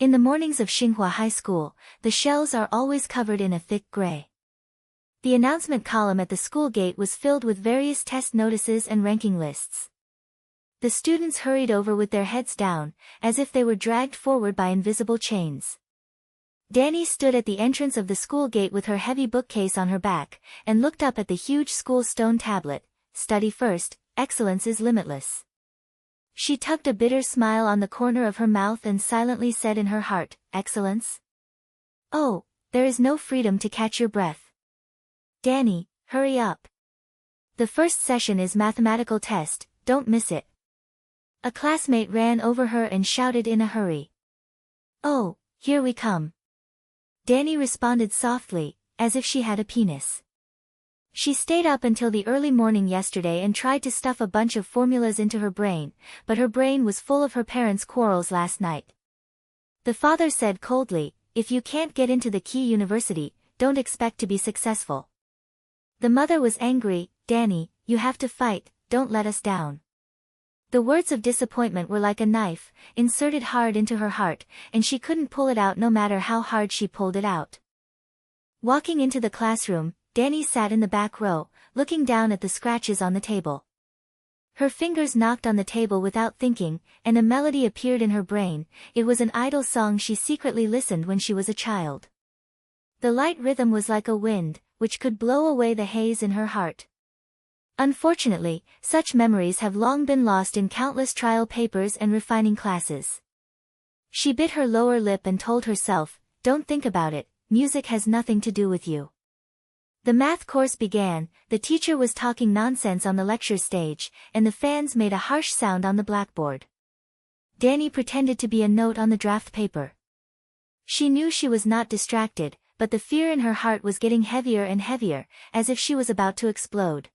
In the mornings of Xinghua High School, the shells are always covered in a thick gray. The announcement column at the school gate was filled with various test notices and ranking lists. The students hurried over with their heads down, as if they were dragged forward by invisible chains. Danny stood at the entrance of the school gate with her heavy bookcase on her back, and looked up at the huge school stone tablet, "Study first, excellence is limitless." She tugged a bitter smile on the corner of her mouth and silently said in her heart, "Excellence? Oh, there is no freedom to catch your breath. Danny, hurry up. The first session is mathematical test, don't miss it." A classmate ran over her and shouted in a hurry. "Oh, here we come." Danny responded softly, as if she had a penis. She stayed up until the early morning yesterday and tried to stuff a bunch of formulas into her brain, but her brain was full of her parents' quarrels last night. The father said coldly, "If you can't get into the key university, don't expect to be successful." The mother was angry, "Danny, you have to fight, don't let us down." The words of disappointment were like a knife, inserted hard into her heart, and she couldn't pull it out no matter how hard she pulled it out. Walking into the classroom, Danny sat in the back row, looking down at the scratches on the table. Her fingers knocked on the table without thinking, and a melody appeared in her brain. It was an idle song she secretly listened when she was a child. The light rhythm was like a wind, which could blow away the haze in her heart. Unfortunately, such memories have long been lost in countless trial papers and refining classes. She bit her lower lip and told herself, "Don't think about it, music has nothing to do with you." The math course began, the teacher was talking nonsense on the lecture stage, and the fans made a harsh sound on the blackboard. Danny pretended to be a note on the draft paper. She knew she was not distracted, but the fear in her heart was getting heavier and heavier, as if she was about to explode.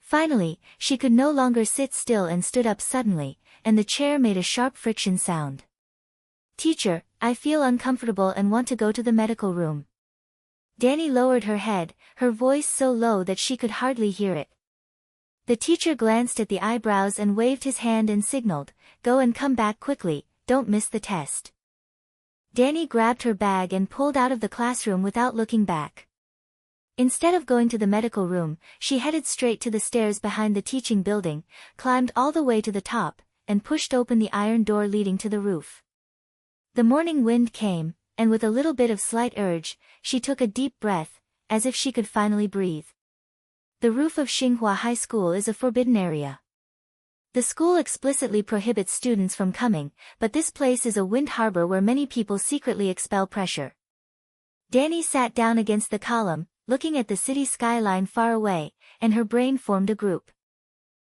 Finally, she could no longer sit still and stood up suddenly, and the chair made a sharp friction sound. "Teacher, I feel uncomfortable and want to go to the medical room." Danny lowered her head, her voice so low that she could hardly hear it. The teacher glanced at the eyebrows and waved his hand and signaled, "Go and come back quickly, don't miss the test." Danny grabbed her bag and pulled out of the classroom without looking back. Instead of going to the medical room, she headed straight to the stairs behind the teaching building, climbed all the way to the top, and pushed open the iron door leading to the roof. The morning wind came, and with a little bit of slight urge, she took a deep breath, as if she could finally breathe. The roof of Xinghua High School is a forbidden area. The school explicitly prohibits students from coming, but this place is a wind harbor where many people secretly expel pressure. Danny sat down against the column, looking at the city skyline far away, and her brain formed a group.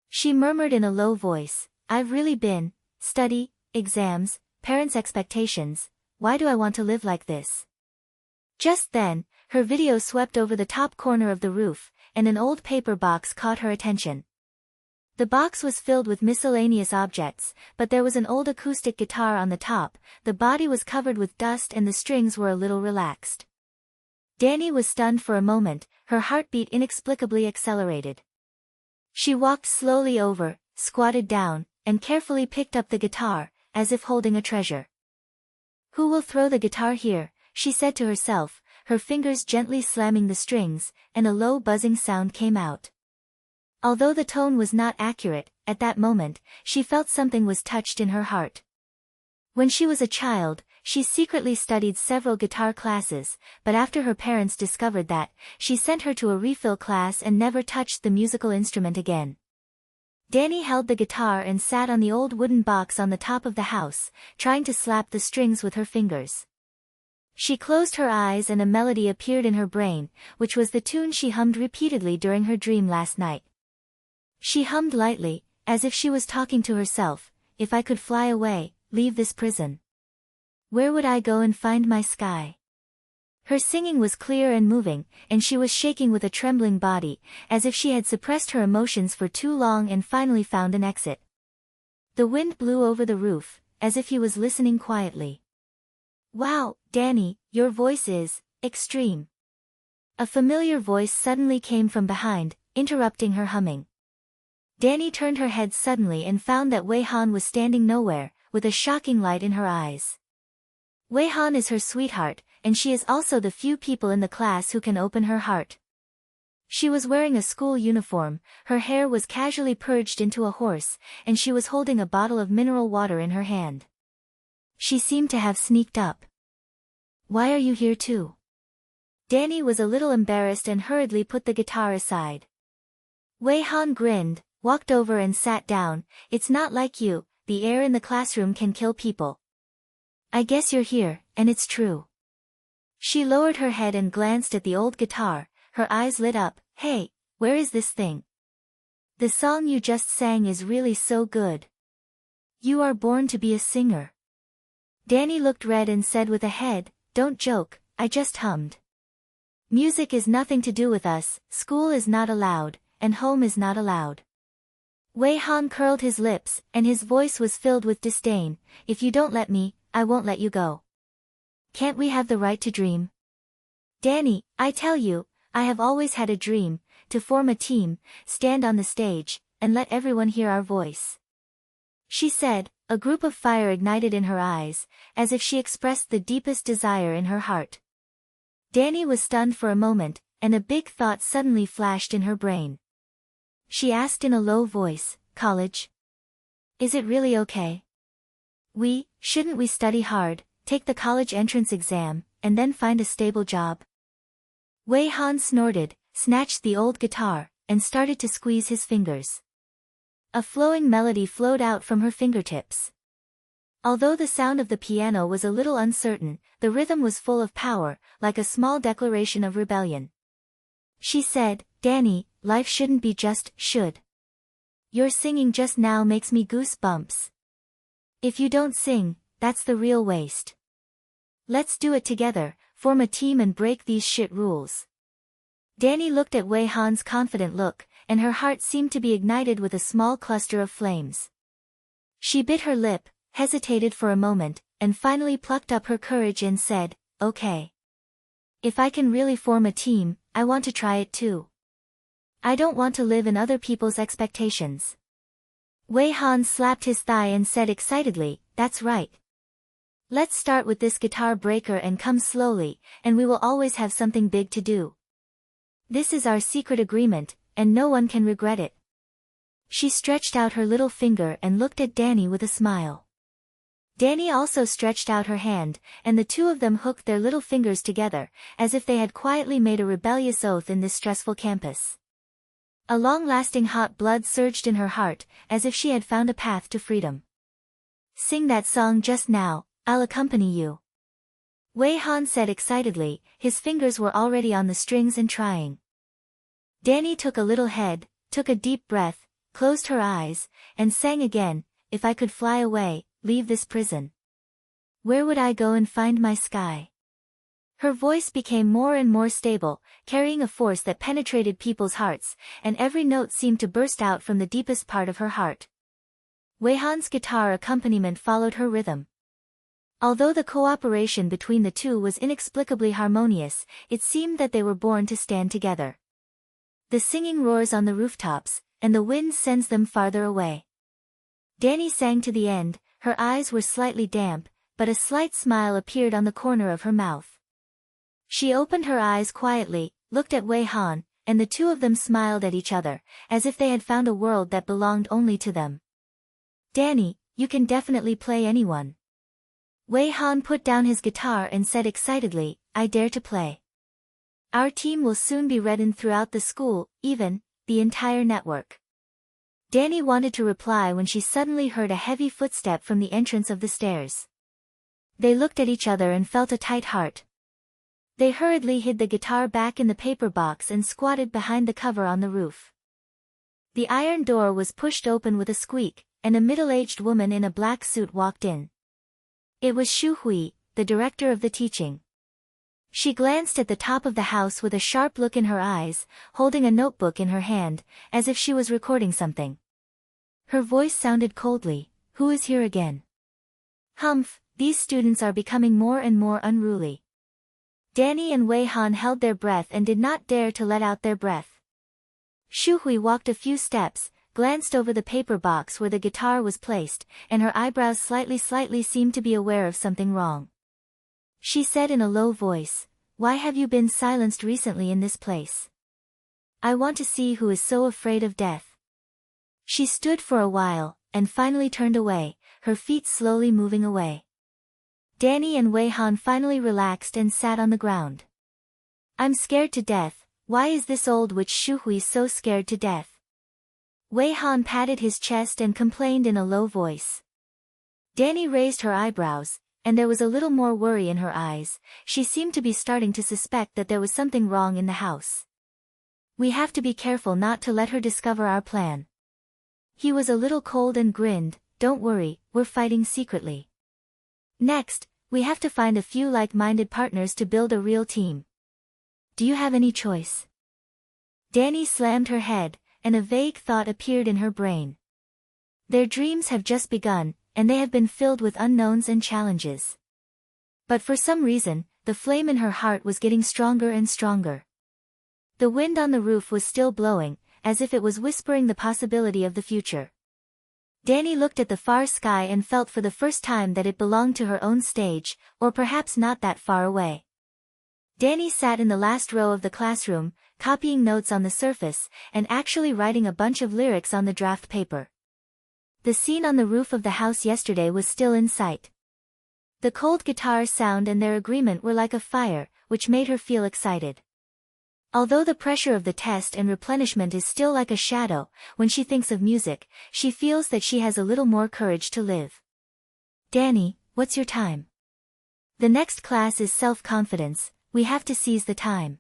She murmured in a low voice, "I've really been, study, exams, parents' expectations, why do I want to live like this?" Just then, her video swept over the top corner of the roof, and an old paper box caught her attention. The box was filled with miscellaneous objects, but there was an old acoustic guitar on the top, the body was covered with dust and the strings were a little relaxed. Danny was stunned for a moment, her heartbeat inexplicably accelerated. She walked slowly over, squatted down, and carefully picked up the guitar, as if holding a treasure. "Who will throw the guitar here?" she said to herself, her fingers gently slamming the strings, and a low buzzing sound came out. Although the tone was not accurate, at that moment, she felt something was touched in her heart. When she was a child, she secretly studied several guitar classes, but after her parents discovered that, she sent her to a refill class and never touched the musical instrument again. Danny held the guitar and sat on the old wooden box on the top of the house, trying to slap the strings with her fingers. She closed her eyes and a melody appeared in her brain, which was the tune she hummed repeatedly during her dream last night. She hummed lightly, as if she was talking to herself, "If I could fly away, leave this prison. Where would I go and find my sky?" Her singing was clear and moving, and she was shaking with a trembling body, as if she had suppressed her emotions for too long and finally found an exit. The wind blew over the roof, as if he was listening quietly. "Wow, Danny, your voice is extreme." A familiar voice suddenly came from behind, interrupting her humming. Danny turned her head suddenly and found that Wei Han was standing nowhere, with a shocking light in her eyes. Wei Han is her sweetheart, and she is also the few people in the class who can open her heart. She was wearing a school uniform, her hair was casually purged into a horse, and she was holding a bottle of mineral water in her hand. She seemed to have sneaked up. "Why are you here too?" Danny was a little embarrassed and hurriedly put the guitar aside. Wei Han grinned, walked over and sat down. "It's not like you, the air in the classroom can kill people. I guess you're here, and it's true." She lowered her head and glanced at the old guitar, her eyes lit up. "Hey, where is this thing? The song you just sang is really so good. You are born to be a singer." Danny looked red and said with a head, "Don't joke, I just hummed. Music is nothing to do with us, school is not allowed, and home is not allowed." Wei Han curled his lips, and his voice was filled with disdain. "If you don't let me, I won't let you go. Can't we have the right to dream? Danny, I tell you, I have always had a dream, to form a team, stand on the stage, and let everyone hear our voice," she said, a group of fire ignited in her eyes, as if she expressed the deepest desire in her heart. Danny was stunned for a moment, and a big thought suddenly flashed in her brain. She asked in a low voice, "College? Is it really okay? Shouldn't we study hard, take the college entrance exam, and then find a stable job?" Wei Han snorted, snatched the old guitar, and started to squeeze his fingers. A flowing melody flowed out from her fingertips. Although the sound of the piano was a little uncertain, the rhythm was full of power, like a small declaration of rebellion. She said, "Danny, life shouldn't be just should. Your singing just now makes me goosebumps. If you don't sing, that's the real waste. Let's do it together, form a team and break these shit rules." Danny looked at Wei Han's confident look, and her heart seemed to be ignited with a small cluster of flames. She bit her lip, hesitated for a moment, and finally plucked up her courage and said, "Okay. If I can really form a team, I want to try it too. I don't want to live in other people's expectations." Wei Han slapped his thigh and said excitedly, "That's right. Let's start with this guitar breaker and come slowly, and we will always have something big to do. This is our secret agreement, and no one can regret it." She stretched out her little finger and looked at Danny with a smile. Danny also stretched out her hand, and the two of them hooked their little fingers together, as if they had quietly made a rebellious oath in this stressful campus. A long-lasting hot blood surged in her heart, as if she had found a path to freedom. "Sing that song just now, I'll accompany you," Wei Han said excitedly, his fingers were already on the strings and trying. Danny took a little head, took a deep breath, closed her eyes, and sang again, "If I could fly away, leave this prison. Where would I go and find my sky?" Her voice became more and more stable, carrying a force that penetrated people's hearts, and every note seemed to burst out from the deepest part of her heart. Wei Han's guitar accompaniment followed her rhythm. Although the cooperation between the two was inexplicably harmonious, it seemed that they were born to stand together. The singing roars on the rooftops, and the wind sends them farther away. Danny sang to the end, her eyes were slightly damp, but a slight smile appeared on the corner of her mouth. She opened her eyes quietly, looked at Wei Han, and the two of them smiled at each other, as if they had found a world that belonged only to them. "Danny, you can definitely play anyone." Wei Han put down his guitar and said excitedly, "I dare to play. Our team will soon be reddened throughout the school, even the entire network." Danny wanted to reply when she suddenly heard a heavy footstep from the entrance of the stairs. They looked at each other and felt a tight heart. They hurriedly hid the guitar back in the paper box and squatted behind the cover on the roof. The iron door was pushed open with a squeak, and a middle-aged woman in a black suit walked in. It was Xu Hui, the director of the teaching. She glanced at the top of the house with a sharp look in her eyes, holding a notebook in her hand, as if she was recording something. Her voice sounded coldly, "Who is here again? Humph, these students are becoming more and more unruly." Danny and Wei Han held their breath and did not dare to let out their breath. Xu Hui walked a few steps, glanced over the paper box where the guitar was placed, and her eyebrows slightly seemed to be aware of something wrong. She said in a low voice, "Why have you been silenced recently in this place? I want to see who is so afraid of death." She stood for a while, and finally turned away, her feet slowly moving away. Danny and Wei Han finally relaxed and sat on the ground. "I'm scared to death. Why is this old witch Shu Hui so scared to death?" Wei Han patted his chest and complained in a low voice. Danny raised her eyebrows, and there was a little more worry in her eyes. She seemed to be starting to suspect that there was something wrong in the house. "We have to be careful not to let her discover our plan." He was a little cold and grinned, "Don't worry, we're fighting secretly. Next, we have to find a few like-minded partners to build a real team. Do you have any choice?" Danny slammed her head, and a vague thought appeared in her brain. Their dreams have just begun, and they have been filled with unknowns and challenges. But for some reason, the flame in her heart was getting stronger and stronger. The wind on the roof was still blowing, as if it was whispering the possibility of the future. Danny looked at the far sky and felt for the first time that it belonged to her own stage, or perhaps not that far away. Danny sat in the last row of the classroom, copying notes on the surface, and actually writing a bunch of lyrics on the draft paper. The scene on the roof of the house yesterday was still in sight. The cold guitar sound and their agreement were like a fire, which made her feel excited. Although the pressure of the test and replenishment is still like a shadow, when she thinks of music, she feels that she has a little more courage to live. "Danny, what's your time? The next class is self-confidence, we have to seize the time."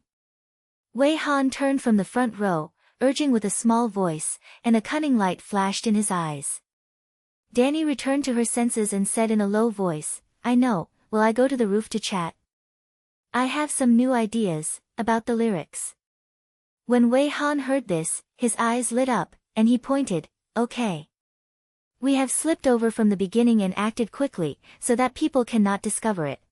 Wei Han turned from the front row, urging with a small voice, and a cunning light flashed in his eyes. Danny returned to her senses and said in a low voice, "I know, will I go to the roof to chat? I have some new ideas about the lyrics." When Wei Han heard this, his eyes lit up, and he pointed, "Okay. We have slipped over from the beginning and acted quickly, so that people cannot discover it."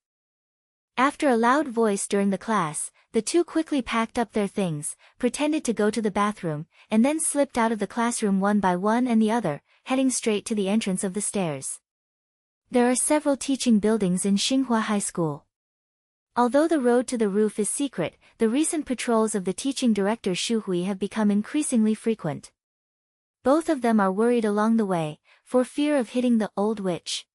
After a loud voice during the class, the two quickly packed up their things, pretended to go to the bathroom, and then slipped out of the classroom one by one and the other, heading straight to the entrance of the stairs. There are several teaching buildings in Xinghua High School. Although the road to the roof is secret, the recent patrols of the teaching director Shu Hui have become increasingly frequent. Both of them are worried along the way, for fear of hitting the old witch.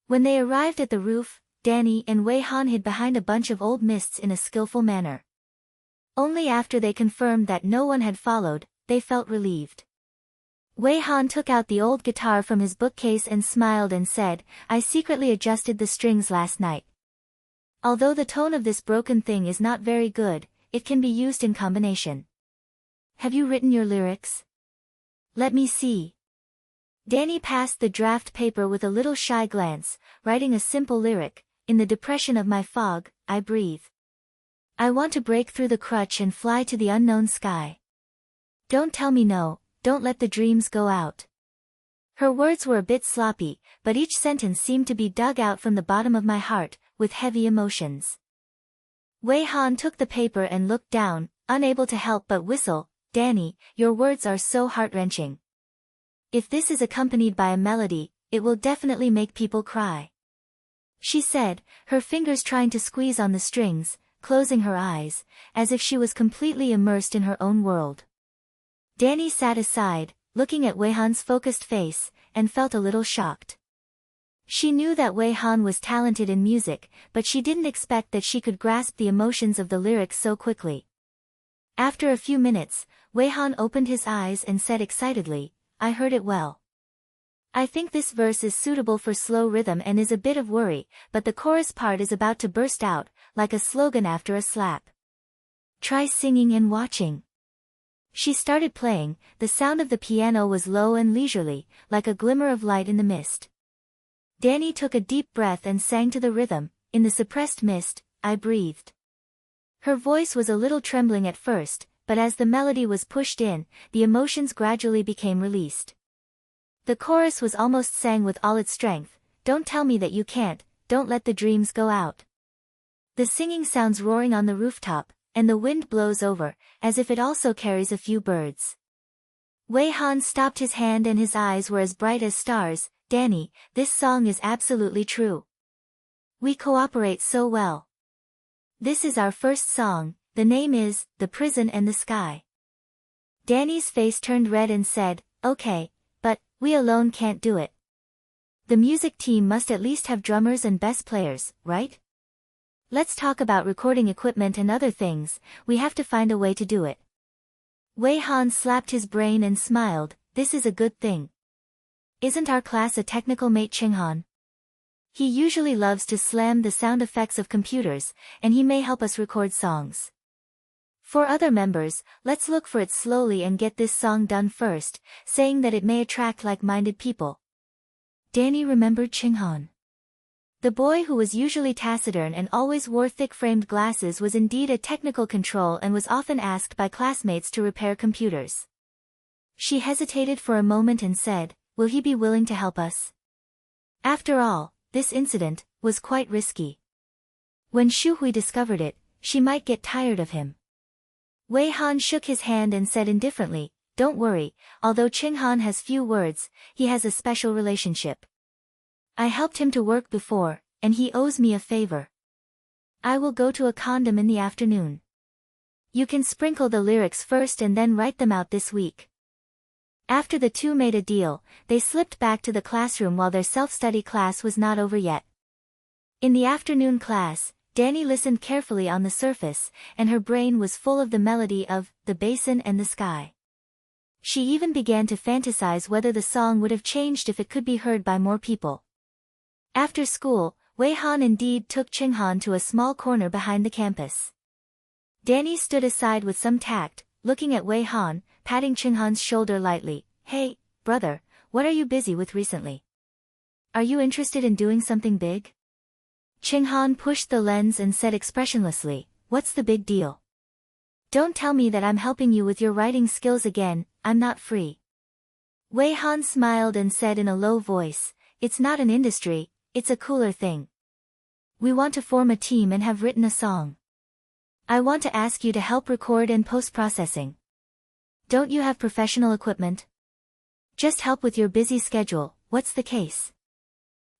When they arrived at the roof, Danny and Wei Han hid behind a bunch of old mists in a skillful manner. Only after they confirmed that no one had followed, they felt relieved. Wei Han took out the old guitar from his bookcase and smiled and said, "I secretly adjusted the strings last night. Although the tone of this broken thing is not very good, it can be used in combination. Have you written your lyrics? Let me see." Danny passed the draft paper with a little shy glance, writing a simple lyric, "In the depression of my fog, I breathe. I want to break through the crutch and fly to the unknown sky. Don't tell me no, don't let the dreams go out." Her words were a bit sloppy, but each sentence seemed to be dug out from the bottom of my heart, with heavy emotions. Wei Han took the paper and looked down, unable to help but whistle, "Danny, your words are so heart-wrenching. If this is accompanied by a melody, it will definitely make people cry," she said, her fingers trying to squeeze on the strings, closing her eyes, as if she was completely immersed in her own world. Danny sat aside, looking at Wei Han's focused face, and felt a little shocked. She knew that Wei Han was talented in music, but she didn't expect that she could grasp the emotions of the lyrics so quickly. After a few minutes, Wei Han opened his eyes and said excitedly, "I heard it well. I think this verse is suitable for slow rhythm and is a bit of worry, but the chorus part is about to burst out, like a slogan after a slap. Try singing and watching." She started playing, the sound of the piano was low and leisurely, like a glimmer of light in the mist. Danny took a deep breath and sang to the rhythm, "In the suppressed mist, I breathed." Her voice was a little trembling at first, but as the melody was pushed in, the emotions gradually became released. The chorus was almost sang with all its strength, "Don't tell me that you can't, don't let the dreams go out." The singing sounds roaring on the rooftop, and the wind blows over, as if it also carries a few birds. Wei Han stopped his hand and his eyes were as bright as stars. "Danny, this song is absolutely true. We cooperate so well. This is our first song, the name is, The Prison and the Sky. Danny's face turned red and said, okay, but, we alone can't do it. The music team must at least have drummers and bass players, right? Let's talk about recording equipment and other things, we have to find a way to do it. Wei Han slapped his brain and smiled, this is a good thing. Isn't our class a technical mate Xinghan? He usually loves to slam the sound effects of computers, and he may help us record songs. For other members, let's look for it slowly and get this song done first, saying that it may attract like-minded people. Danny remembered Xinghan. The boy who was usually taciturn and always wore thick-framed glasses was indeed a technical control and was often asked by classmates to repair computers. She hesitated for a moment and said, will he be willing to help us? After all, this incident was quite risky. When Xu Hui discovered it, she might get tired of him. Wei Han shook his hand and said indifferently, don't worry, although Xinghan has few words, he has a special relationship. I helped him to work before, and he owes me a favor. I will go to a condom in the afternoon. You can sprinkle the lyrics first and then write them out this week. After the two made a deal, they slipped back to the classroom while their self-study class was not over yet. In the afternoon class, Danny listened carefully on the surface, and her brain was full of the melody of The Basin and the Sky. She even began to fantasize whether the song would have changed if it could be heard by more people. After school, Wei Han indeed took Xinghan to a small corner behind the campus. Danny stood aside with some tact, looking at Wei Han, patting Xinghan's shoulder lightly. Hey, brother, what are you busy with recently? Are you interested in doing something big? Xinghan pushed the lens and said expressionlessly, what's the big deal? Don't tell me that I'm helping you with your writing skills again, I'm not free. Wei Han smiled and said in a low voice, it's not an industry, it's a cooler thing. We want to form a team and have written a song. I want to ask you to help record and post-processing. Don't you have professional equipment? Just help with your busy schedule, what's the case?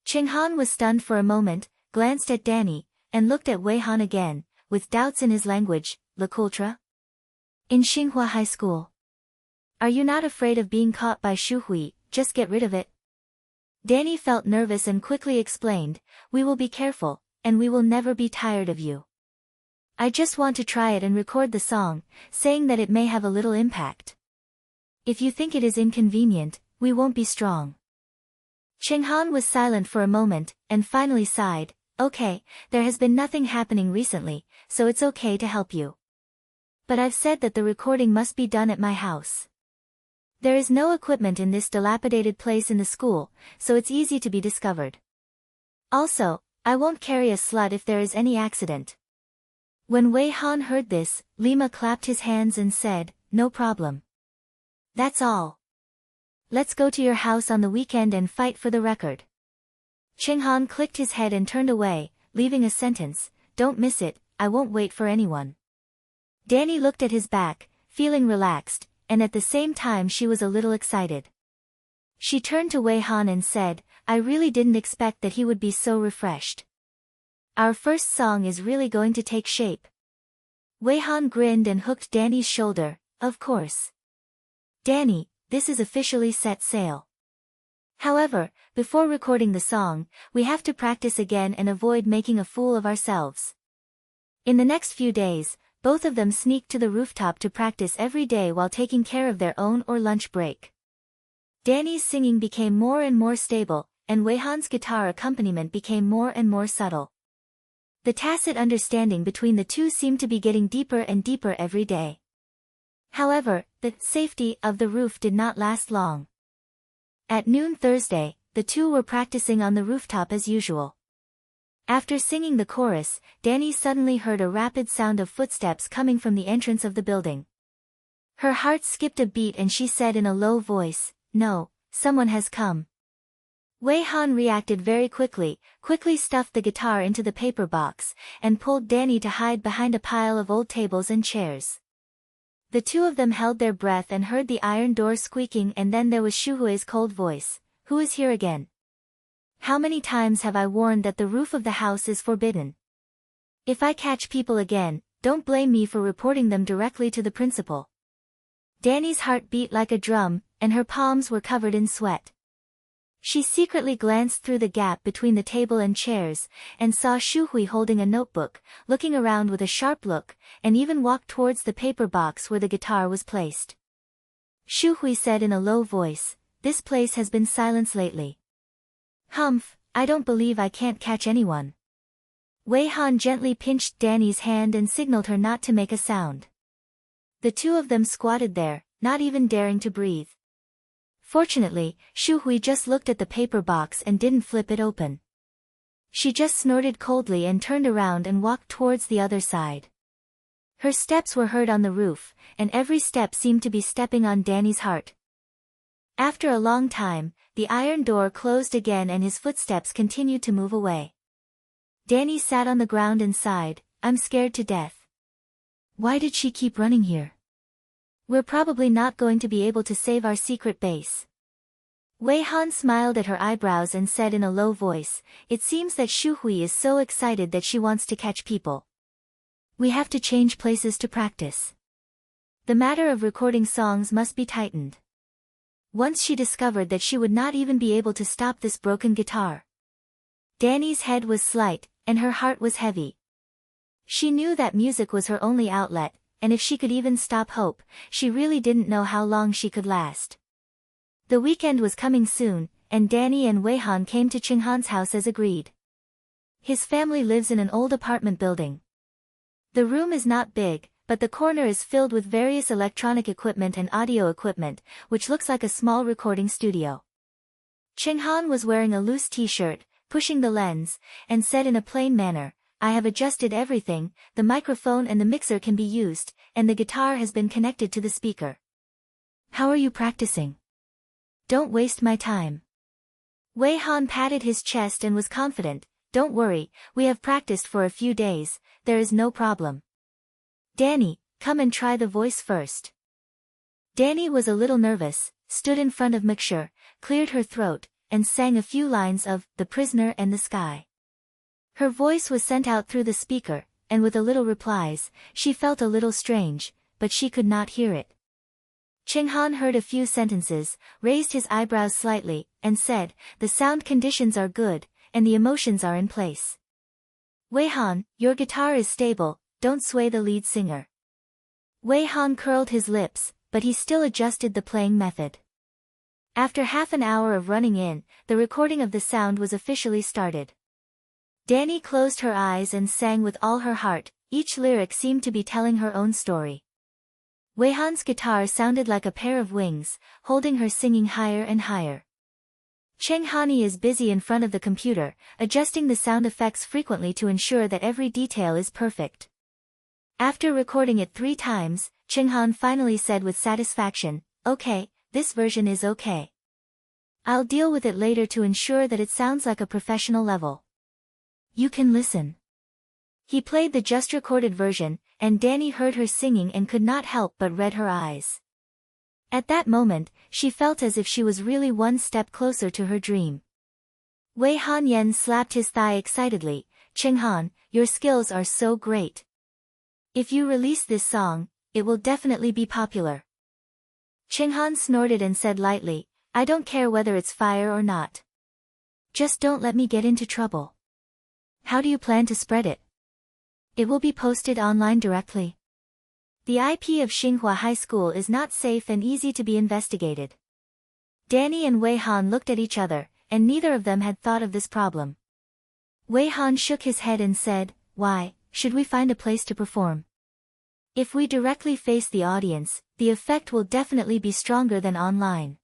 Xinghan was stunned for a moment, glanced at Danny, and looked at Wei Han again, with doubts in his language, Le Coultre? In Xinghua High School. Are you not afraid of being caught by Xu Hui, just get rid of it? Danny felt nervous and quickly explained, we will be careful, and we will never be tired of you. I just want to try it and record the song, saying that it may have a little impact. If you think it is inconvenient, we won't be strong. Xinghan was silent for a moment, and finally sighed, okay, there has been nothing happening recently, so it's okay to help you. But I've said that the recording must be done at my house. There is no equipment in this dilapidated place in the school, so it's easy to be discovered. Also, I won't carry a slut if there is any accident. When Wei Han heard this, Lima clapped his hands and said, no problem. That's all. Let's go to your house on the weekend and fight for the record. Xinghan clicked his head and turned away, leaving a sentence, don't miss it, I won't wait for anyone. Danny looked at his back, feeling relaxed, and at the same time she was a little excited. She turned to Wei Han and said, I really didn't expect that he would be so refreshed. Our first song is really going to take shape. Wei Han grinned and hooked Danny's shoulder, of course. Danny, this is officially set sail. However, before recording the song, we have to practice again and avoid making a fool of ourselves. In the next few days, both of them sneaked to the rooftop to practice every day while taking care of their own or lunch break. Danny's singing became more and more stable, and Wei Han's guitar accompaniment became more and more subtle. The tacit understanding between the two seemed to be getting deeper and deeper every day. However, the safety of the roof did not last long. At noon Thursday, the two were practicing on the rooftop as usual. After singing the chorus, Danny suddenly heard a rapid sound of footsteps coming from the entrance of the building. Her heart skipped a beat and she said in a low voice, no, someone has come. Wei Han reacted very quickly stuffed the guitar into the paper box, and pulled Danny to hide behind a pile of old tables and chairs. The two of them held their breath and heard the iron door squeaking, and then there was Xu Hui's cold voice, who is here again? How many times have I warned that the roof of the house is forbidden? If I catch people again, don't blame me for reporting them directly to the principal. Danny's heart beat like a drum, and her palms were covered in sweat. She secretly glanced through the gap between the table and chairs, and saw Shuhui holding a notebook, looking around with a sharp look, and even walked towards the paper box where the guitar was placed. Shuhui said in a low voice, "This place has been silent lately." "Humph, I don't believe I can't catch anyone." Wei Han gently pinched Danny's hand and signaled her not to make a sound. The two of them squatted there, not even daring to breathe. Fortunately, Shuhui just looked at the paper box and didn't flip it open. She just snorted coldly and turned around and walked towards the other side. Her steps were heard on the roof, and every step seemed to be stepping on Danny's heart. After a long time, the iron door closed again and his footsteps continued to move away. Danny sat on the ground and sighed, "I'm scared to death. Why did she keep running here? We're probably not going to be able to save our secret base." Wei Han smiled at her eyebrows and said in a low voice, "It seems that Shuhui is so excited that she wants to catch people. We have to change places to practice. The matter of recording songs must be tightened." Once she discovered that she would not even be able to stop this broken guitar. Danny's head was slight, and her heart was heavy. She knew that music was her only outlet, and if she could even stop hope, she really didn't know how long she could last. The weekend was coming soon, and Danny and Wei Han came to Xinghan's house as agreed. His family lives in an old apartment building. The room is not big, but the corner is filled with various electronic equipment and audio equipment, which looks like a small recording studio. Xinghan was wearing a loose t-shirt, pushing the lens, and said in a plain manner, "I have adjusted everything, the microphone and the mixer can be used, and the guitar has been connected to the speaker. How are you practicing? Don't waste my time." Wei Han patted his chest and was confident, "Don't worry, we have practiced for a few days, there is no problem." "Danny, come and try the voice first." Danny was a little nervous, stood in front of mixture, cleared her throat, and sang a few lines of The Prisoner and the Sky. Her voice was sent out through the speaker, and with a little replies, she felt a little strange, but she could not hear it. Xinghan heard a few sentences, raised his eyebrows slightly, and said, "The sound conditions are good, and the emotions are in place. Wei Han, your guitar is stable, don't sway the lead singer." Wei Han curled his lips, but he still adjusted the playing method. After half an hour of running in, the recording of the sound was officially started. Danny closed her eyes and sang with all her heart, each lyric seemed to be telling her own story. Wei Han's guitar sounded like a pair of wings, holding her singing higher and higher. Xinghua is busy in front of the computer, adjusting the sound effects frequently to ensure that every detail is perfect. After recording it 3 times, Xinghua finally said with satisfaction, "Okay, this version is okay. I'll deal with it later to ensure that it sounds like a professional level. You can listen." He played the just recorded version, and Danny heard her singing and could not help but read her eyes. At that moment, she felt as if she was really one step closer to her dream. Wei Han slapped his thigh excitedly, "Xinghua, your skills are so great. If you release this song, it will definitely be popular." Xinghua snorted and said lightly, "I don't care whether it's fire or not. Just don't let me get into trouble." "How do you plan to spread it?" "It will be posted online directly. The IP of Xinghua High School is not safe and easy to be investigated." Danny and Wei Han looked at each other, and neither of them had thought of this problem. Wei Han shook his head and said, "Why, should we find a place to perform? If we directly face the audience, the effect will definitely be stronger than online."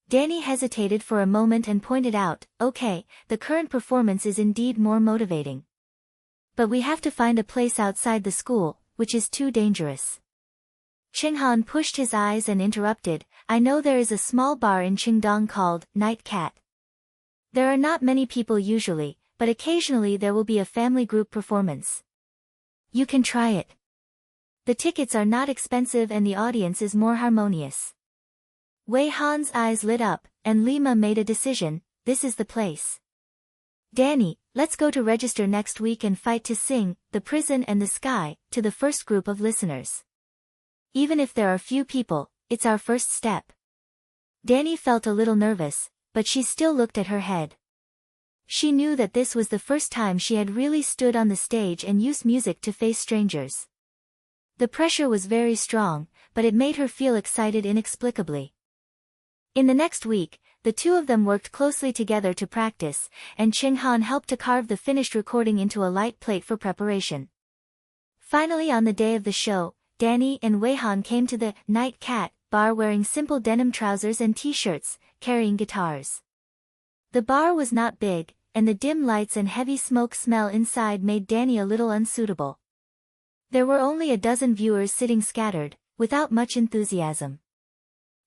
Danny hesitated for a moment and pointed out, "Okay, the current performance is indeed more motivating. But we have to find a place outside the school, which is too dangerous." Xinghua pushed his eyes and interrupted, "I know there is a small bar in Qingdong called Night Cat. There are not many people usually, but occasionally there will be a family group performance. You can try it. The tickets are not expensive and the audience is more harmonious." Wei Han's eyes lit up, and Lima made a decision, "This is the place." Danny, let's go to register next week and fight to sing, The Prison and the Sky, to the first group of listeners. Even if there are few people, it's our first step. Danny felt a little nervous, but she still looked at her head. She knew that this was the first time she had really stood on the stage and used music to face strangers. The pressure was very strong, but it made her feel excited inexplicably. In the next week, the two of them worked closely together to practice, and Xinghua helped to carve the finished recording into a light plate for preparation. Finally, on the day of the show, Danny and Weihan came to the Night Cat bar wearing simple denim trousers and t-shirts, carrying guitars. The bar was not big, and the dim lights and heavy smoke smell inside made Danny a little unsuitable. There were only a dozen viewers sitting scattered, without much enthusiasm.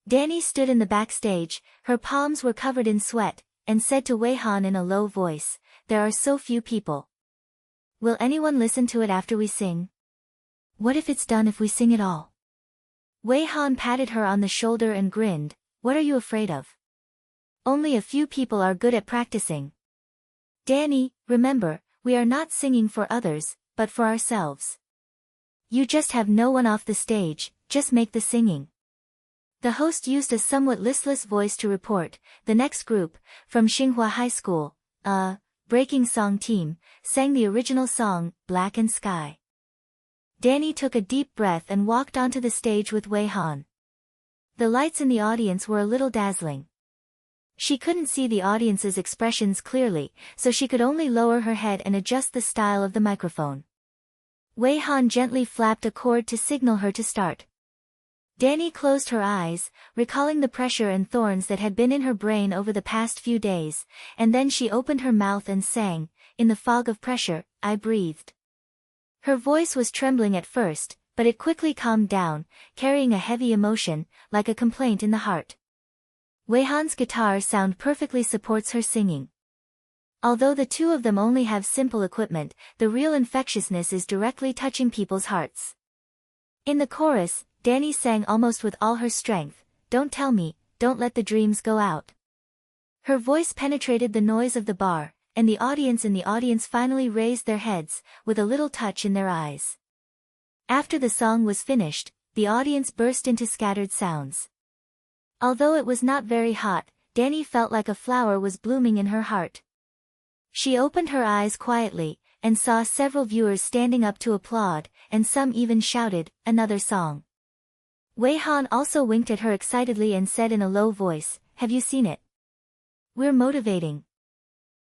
Danny stood in the backstage, her palms were covered in sweat, and said to Weihan in a low voice, "There are so few people. Will anyone listen to it after we sing? What if it's done if we sing it all?" Weihan patted her on the shoulder and grinned, "What are you afraid of? Only a few people are good at practicing. Danny, remember, we are not singing for others, but for ourselves. You just have no one off the stage, just make the singing." The host used a somewhat listless voice to report, "The next group, from Xinghua High School, breaking song team, sang the original song, Black and Sky." Danny took a deep breath and walked onto the stage with Weihan. The lights in the audience were a little dazzling. She couldn't see the audience's expressions clearly, so she could only lower her head and adjust the style of the microphone. Weihan gently flapped a chord to signal her to start. Danny closed her eyes, recalling the pressure and thorns that had been in her brain over the past few days, and then she opened her mouth and sang, "In the fog of pressure, I breathed." Her voice was trembling at first, but it quickly calmed down, carrying a heavy emotion, like a complaint in the heart. Weihan's guitar sound perfectly supports her singing. Although the two of them only have simple equipment, the real infectiousness is directly touching people's hearts. In the chorus, Danny sang almost with all her strength, "Don't tell me, don't let the dreams go out." Her voice penetrated the noise of the bar, and the audience in the audience finally raised their heads, with a little touch in their eyes. After the song was finished, the audience burst into scattered sounds. Although it was not very hot, Danny felt like a flower was blooming in her heart. She opened her eyes quietly, and saw several viewers standing up to applaud, and some even shouted, "Another song." Weihan also winked at her excitedly and said in a low voice, "Have you seen it? We're motivating."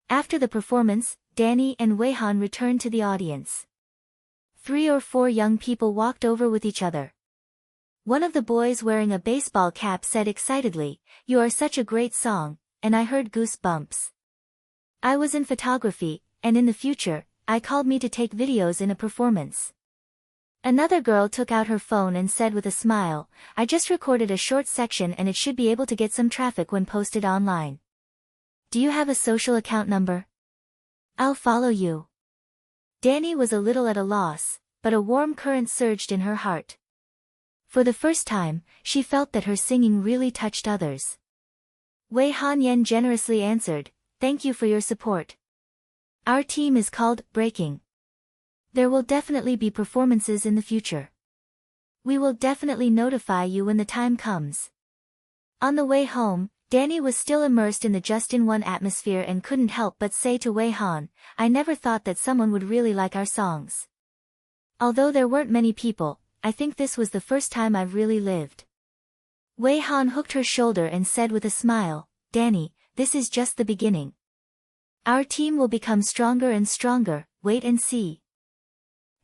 After the performance, Danny and Weihan returned to the audience. 3 or 4 young people walked over with each other. One of the boys wearing a baseball cap said excitedly, "You are such a great song, and I heard goosebumps. I was in photography, and in the future, I called me to take videos in a performance." Another girl took out her phone and said with a smile, "I just recorded a short section and it should be able to get some traffic when posted online. Do you have a social account number? I'll follow you." Danny was a little at a loss, but a warm current surged in her heart. For the first time, she felt that her singing really touched others. Wei Hanyan generously answered, "Thank you for your support. Our team is called Breaking. There will definitely be performances in the future. We will definitely notify you when the time comes." On the way home, Danny was still immersed in the just-in-one atmosphere and couldn't help but say to Wei Han, "I never thought that someone would really like our songs. Although there weren't many people, I think this was the first time I've really lived." Wei Han hooked her shoulder and said with a smile, "Danny, this is just the beginning. Our team will become stronger and stronger, wait and see."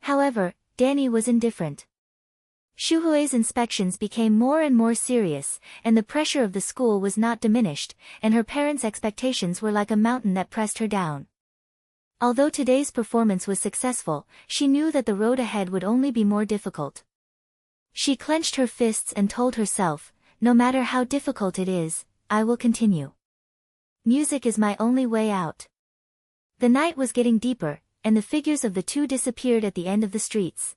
However, Danny was indifferent. Shuhui's inspections became more and more serious, and the pressure of the school was not diminished, and her parents' expectations were like a mountain that pressed her down. Although today's performance was successful, she knew that the road ahead would only be more difficult. She clenched her fists and told herself, "No matter how difficult it is, I will continue. Music is my only way out." The night was getting deeper, and the figures of the two disappeared at the end of the streets.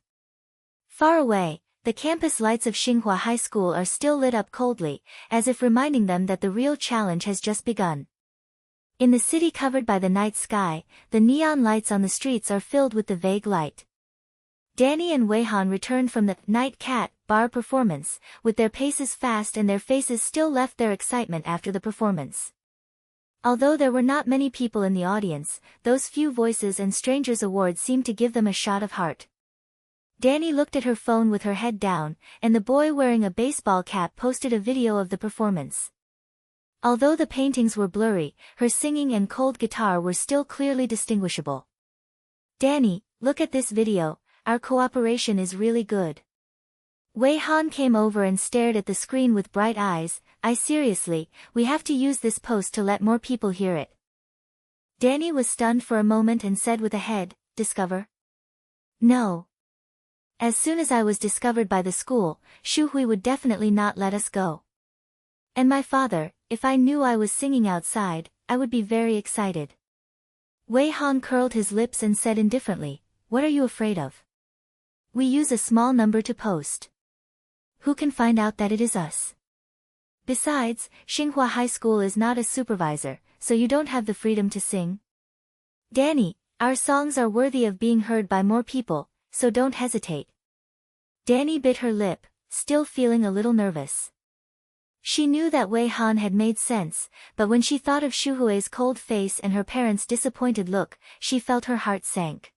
Far away, the campus lights of Xinghua High School are still lit up coldly, as if reminding them that the real challenge has just begun. In the city covered by the night sky, the neon lights on the streets are filled with the vague light. Danny and Wei-han returned from the Night Cat bar performance, with their paces fast and their faces still left their excitement after the performance. Although there were not many people in the audience, those few voices and strangers' awards seemed to give them a shot of heart. Danny looked at her phone with her head down, and the boy wearing a baseball cap posted a video of the performance. Although the paintings were blurry, her singing and cold guitar were still clearly distinguishable. "Danny, look at this video, our cooperation is really good." Wei-han came over and stared at the screen with bright eyes. Seriously, we have to use this post to let more people hear it." Danny was stunned for a moment and said with a head, "Discover?" "No. As soon as I was discovered by the school, Shuhui would definitely not let us go. And my father, if I knew I was singing outside, I would be very excited." Wei-han curled his lips and said indifferently, "What are you afraid of? We use a small number to post. Who can find out that it is us? Besides, Xinghua High School is not a supervisor, so you don't have the freedom to sing. Danny, our songs are worthy of being heard by more people, so don't hesitate." Danny bit her lip, still feeling a little nervous. She knew that Wei-han had made sense, but when she thought of Shuhui's cold face and her parents' disappointed look, she felt her heart sank.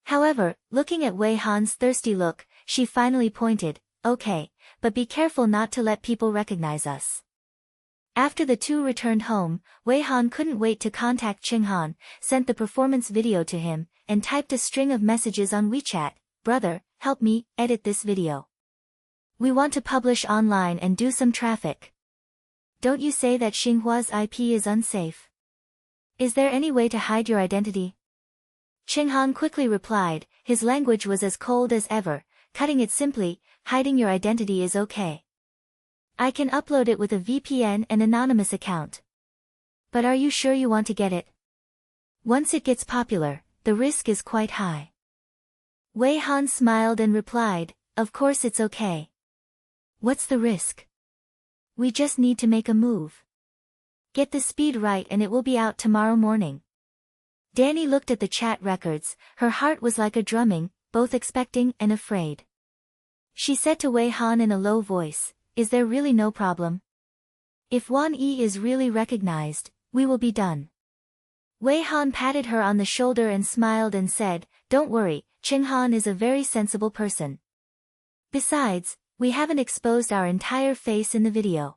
However, looking at Wei-han's thirsty look, she finally pointed, "Okay, but be careful not to let people recognize us." After the two returned home, Wei-han couldn't wait to contact Xinghan, sent the performance video to him, and typed a string of messages on WeChat. "Brother, help me edit this video. We want to publish online and do some traffic. Don't you say that Xinghua's IP is unsafe? Is there any way to hide your identity?" Xinghan quickly replied, his language was as cold as ever, cutting it simply, "Hiding your identity is okay. I can upload it with a VPN and anonymous account. But are you sure you want to get it? Once it gets popular, the risk is quite high." Wei-han smiled and replied, "Of course it's okay. What's the risk? We just need to make a move. Get the speed right and it will be out tomorrow morning." Danny looked at the chat records, her heart was like a drumming, both expecting and afraid. She said to Wei-han in a low voice, "Is there really no problem? If Wan Yi is really recognized, we will be done." Wei-han patted her on the shoulder and smiled and said, "Don't worry, Xinghan is a very sensible person. Besides, we haven't exposed our entire face in the video.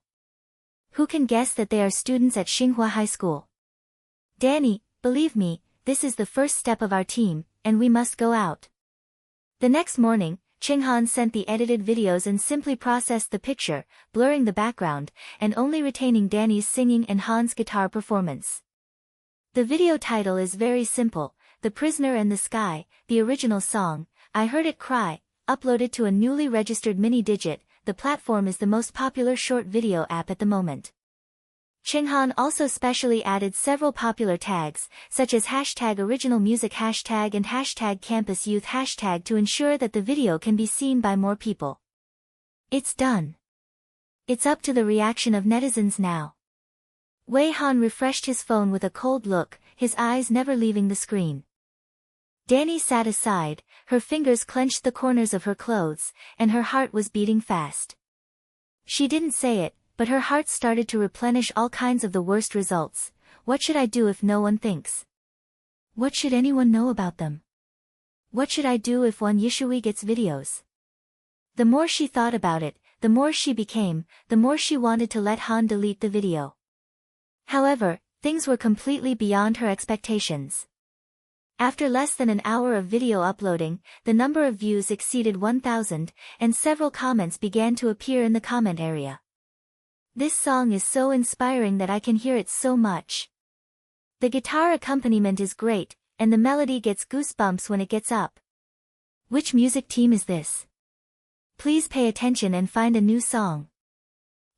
Who can guess that they are students at Xinghua High School? Danny, believe me, this is the first step of our team, and we must go out." The next morning, Xinghan sent the edited videos and simply processed the picture, blurring the background, and only retaining Danny's singing and Han's guitar performance. The video title is very simple, "The Prisoner and the Sky," the original song, "I Heard It Cry," uploaded to a newly registered mini-digit. The platform is the most popular short video app at the moment. Xinghan also specially added several popular tags, such as #originalmusic and #campusyouth to ensure that the video can be seen by more people. It's done. It's up to the reaction of netizens now. Wei-han refreshed his phone with a cold look, his eyes never leaving the screen. Danny sat aside, her fingers clenched the corners of her clothes, and her heart was beating fast. She didn't say it, but her heart started to replenish all kinds of the worst results. What should I do if no one thinks? What should anyone know about them? What should I do if Wan Yishui gets videos? The more she thought about it, the more she became, the more she wanted to let Han delete the video. However, things were completely beyond her expectations. After less than an hour of video uploading, the number of views exceeded 1,000, and several comments began to appear in the comment area. "This song is so inspiring that I can hear it so much. The guitar accompaniment is great, and the melody gets goosebumps when it gets up. Which music team is this? Please pay attention and find a new song."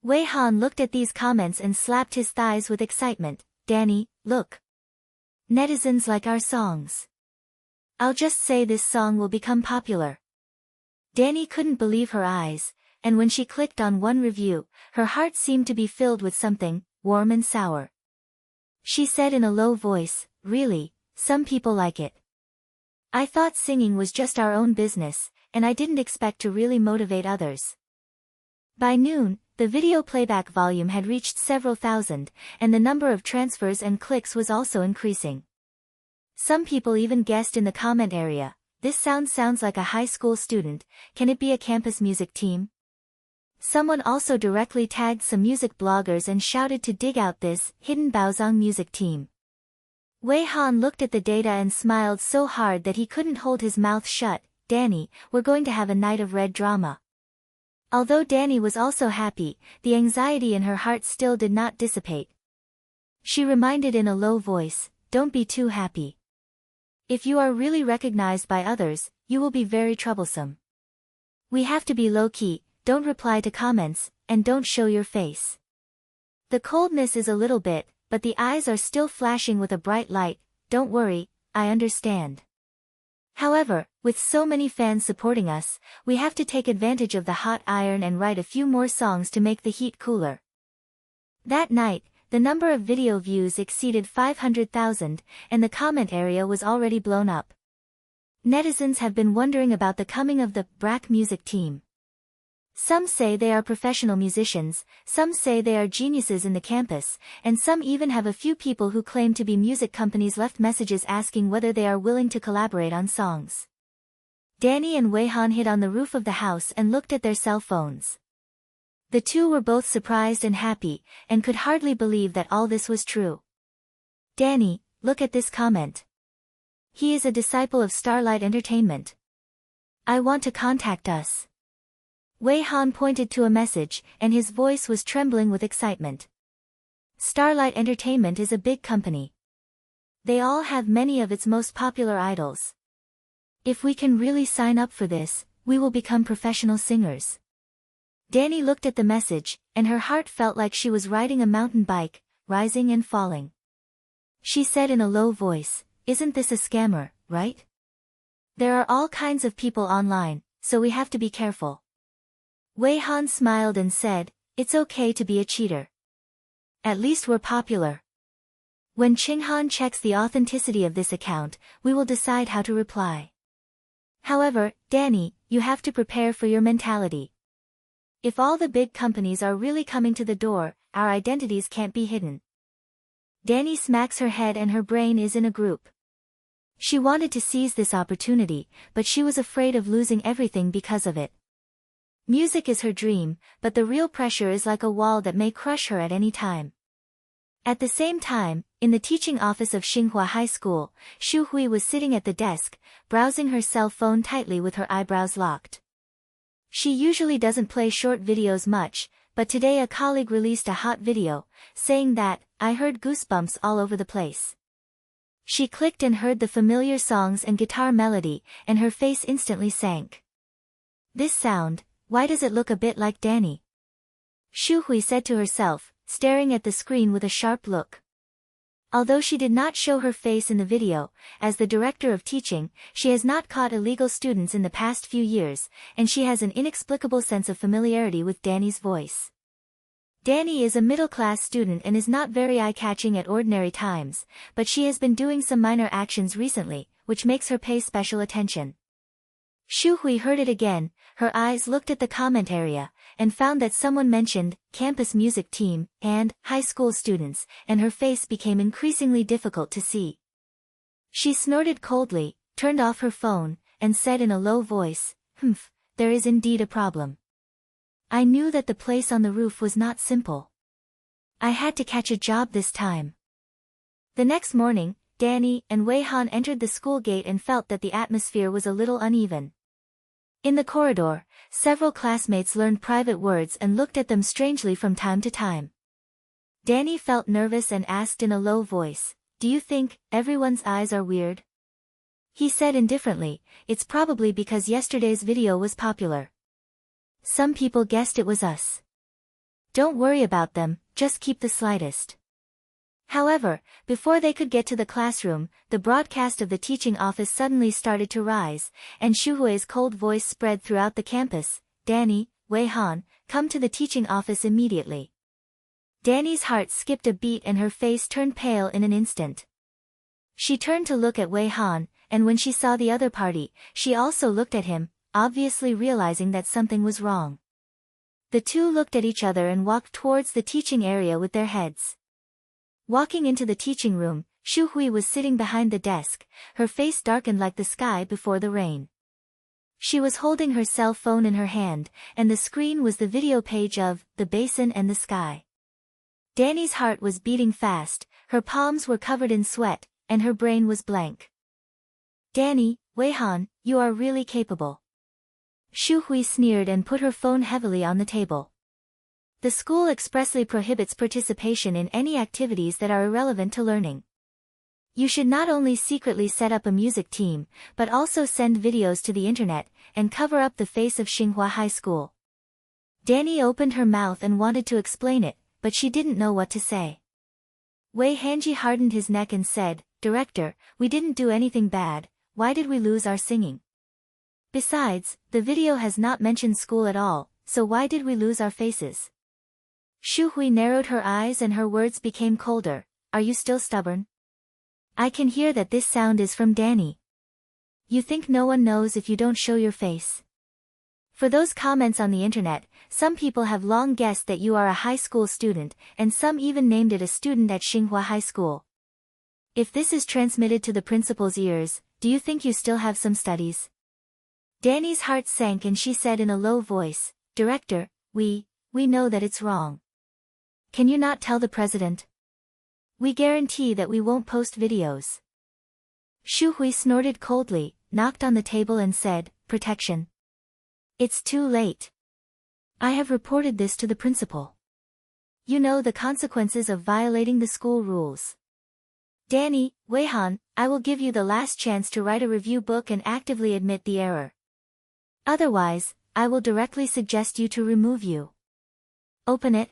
Wei-han looked at these comments and slapped his thighs with excitement. "Danny, look. Netizens like our songs. I'll just say this song will become popular." Danny couldn't believe her eyes, and when she clicked on one review, her heart seemed to be filled with something warm and sour. She said in a low voice, really, some people like it. I thought singing was just our own business, and I didn't expect to really motivate others. By noon, the video playback volume had reached several thousand, and the number of transfers and clicks was also increasing. Some people even guessed in the comment area, this sounds like a high school student, can it be a campus music team? Someone also directly tagged some music bloggers and shouted to dig out this hidden Baozang music team. Wei Han looked at the data and smiled so hard that he couldn't hold his mouth shut. Danny, we're going to have a night of red drama. Although Danny was also happy, the anxiety in her heart still did not dissipate. She reminded in a low voice, don't be too happy. If you are really recognized by others, you will be very troublesome. We have to be low-key, don't reply to comments, and don't show your face. The coldness is a little bit, but the eyes are still flashing with a bright light, don't worry, I understand. However, with so many fans supporting us, we have to take advantage of the hot iron and write a few more songs to make the heat cooler. That night, the number of video views exceeded 500,000, and the comment area was already blown up. Netizens have been wondering about the coming of the Brack music team. Some say they are professional musicians, some say they are geniuses in the campus, and some even have a few people who claim to be music companies left messages asking whether they are willing to collaborate on songs. Danny and Wei Han hid on the roof of the house and looked at their cell phones. The two were both surprised and happy, and could hardly believe that all this was true. Danny, look at this comment. He is a disciple of Starlight Entertainment. I want to contact us. Wei Han pointed to a message, and his voice was trembling with excitement. Starlight Entertainment is a big company. They all have many of its most popular idols. If we can really sign up for this, we will become professional singers. Danny looked at the message, and her heart felt like she was riding a mountain bike, rising and falling. She said in a low voice, isn't this a scammer, right? There are all kinds of people online, so we have to be careful. Wei Han smiled and said, it's okay to be a cheater. At least we're popular. When Qinghan checks the authenticity of this account, we will decide how to reply. However, Danny, you have to prepare for your mentality. If all the big companies are really coming to the door, our identities can't be hidden. Danny smacks her head and her brain is in a group. She wanted to seize this opportunity, but she was afraid of losing everything because of it. Music is her dream, but the real pressure is like a wall that may crush her at any time. At the same time, in the teaching office of Xinghua High School, Xu Hui was sitting at the desk, browsing her cell phone tightly with her eyebrows locked. She usually doesn't play short videos much, but today a colleague released a hot video, saying that, I heard goosebumps all over the place. She clicked and heard the familiar songs and guitar melody, and her face instantly sank. This sound, why does it look a bit like Danny? Xu Hui said to herself, staring at the screen with a sharp look. Although she did not show her face in the video, as the director of teaching, she has not caught illegal students in the past few years, and she has an inexplicable sense of familiarity with Danny's voice. Danny is a middle-class student and is not very eye-catching at ordinary times, but she has been doing some minor actions recently, which makes her pay special attention. Xu Hui heard it again, her eyes looked at the comment area, and found that someone mentioned, campus music team, and, high school students, and her face became increasingly difficult to see. She snorted coldly, turned off her phone, and said in a low voice, there is indeed a problem. I knew that the place on the roof was not simple. I had to catch a job this time. The next morning, Danny and Wei Han entered the school gate and felt that the atmosphere was a little uneven. In the corridor, several classmates learned private words and looked at them strangely from time to time. Danny felt nervous and asked in a low voice, do you think everyone's eyes are weird? He said indifferently, it's probably because yesterday's video was popular. Some people guessed it was us. Don't worry about them, just keep the slightest. However, before they could get to the classroom, the broadcast of the teaching office suddenly started to rise, and Xu Hui's cold voice spread throughout the campus, Danny, Wei Han, come to the teaching office immediately. Danny's heart skipped a beat and her face turned pale in an instant. She turned to look at Wei Han, and when she saw the other party, she also looked at him, obviously realizing that something was wrong. The two looked at each other and walked towards the teaching area with their heads. Walking into the teaching room, Xu Hui was sitting behind the desk, her face darkened like the sky before the rain. She was holding her cell phone in her hand, and the screen was the video page of The Basin and the Sky. Danny's heart was beating fast, her palms were covered in sweat, and her brain was blank. Danny, Wei Han, you are really capable. Xu Hui sneered and put her phone heavily on the table. The school expressly prohibits participation in any activities that are irrelevant to learning. You should not only secretly set up a music team, but also send videos to the internet, and cover up the face of Xinghua High School. Danny opened her mouth and wanted to explain it, but she didn't know what to say. Wei Hanji hardened his neck and said, "Director, we didn't do anything bad, why did we lose our singing? Besides, the video has not mentioned school at all, so why did we lose our faces?" Xu Hui narrowed her eyes and her words became colder. "Are you still stubborn? I can hear that this sound is from Danny. You think no one knows if you don't show your face?" For those comments on the internet, some people have long guessed that you are a high school student, and some even named it a student at Xinghua High School. If this is transmitted to the principal's ears, do you think you still have some studies? Danny's heart sank and she said in a low voice, "Director, we know that it's wrong. Can you not tell the president? We guarantee that we won't post videos." Xu Hui snorted coldly, knocked on the table and said, "Protection. It's too late. I have reported this to the principal. You know the consequences of violating the school rules. Danny, Wei Han, I will give you the last chance to write a review book and actively admit the error. Otherwise, I will directly suggest you to remove you. Open it."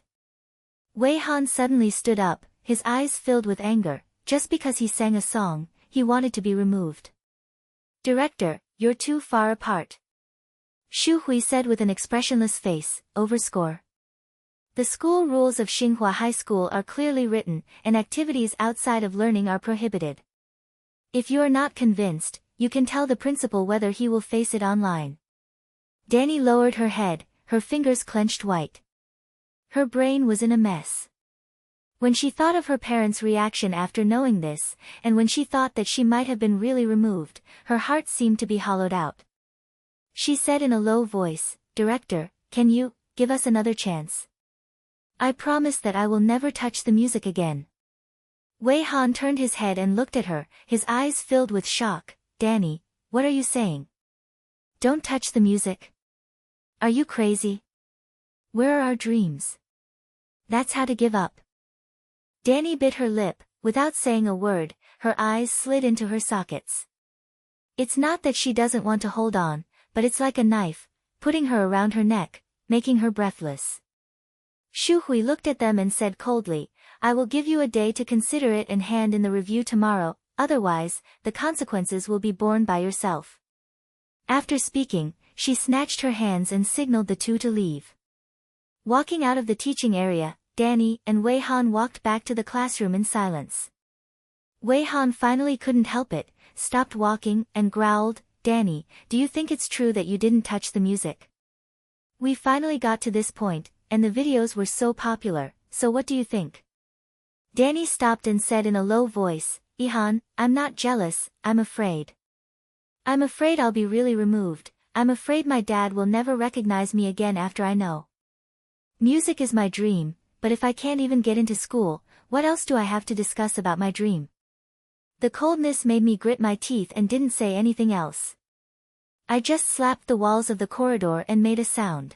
Wei Han suddenly stood up, his eyes filled with anger. Just because he sang a song, he wanted to be removed. "Director, you're too far apart," Xu Hui said with an expressionless face. Overscore. The school rules of Xinghua High School are clearly written, and activities outside of learning are prohibited. If you are not convinced, you can tell the principal whether he will face it online. Danny lowered her head, her fingers clenched white. Her brain was in a mess. When she thought of her parents' reaction after knowing this, and when she thought that she might have been really removed, her heart seemed to be hollowed out. She said in a low voice, "Director, can you give us another chance? I promise that I will never touch the music again." Wei Han turned his head and looked at her, his eyes filled with shock. "Danny, what are you saying? Don't touch the music? Are you crazy? Where are our dreams? That's how to give up." Danny bit her lip, without saying a word, her eyes slid into her sockets. It's not that she doesn't want to hold on, but it's like a knife, putting her around her neck, making her breathless. Xu Hui looked at them and said coldly, "I will give you a day to consider it and hand in the review tomorrow, otherwise, the consequences will be borne by yourself." After speaking, she snatched her hands and signaled the two to leave. Walking out of the teaching area, Danny and Wei Han walked back to the classroom in silence. Wei Han finally couldn't help it, stopped walking, and growled, "Danny, do you think it's true that you didn't touch the music? We finally got to this point, and the videos were so popular, so what do you think?" Danny stopped and said in a low voice, "Ihan, I'm not jealous, I'm afraid. I'm afraid I'll be really removed, I'm afraid my dad will never recognize me again after I know. Music is my dream, but if I can't even get into school, what else do I have to discuss about my dream?" The coldness made me grit my teeth and didn't say anything else. I just slapped the walls of the corridor and made a sound.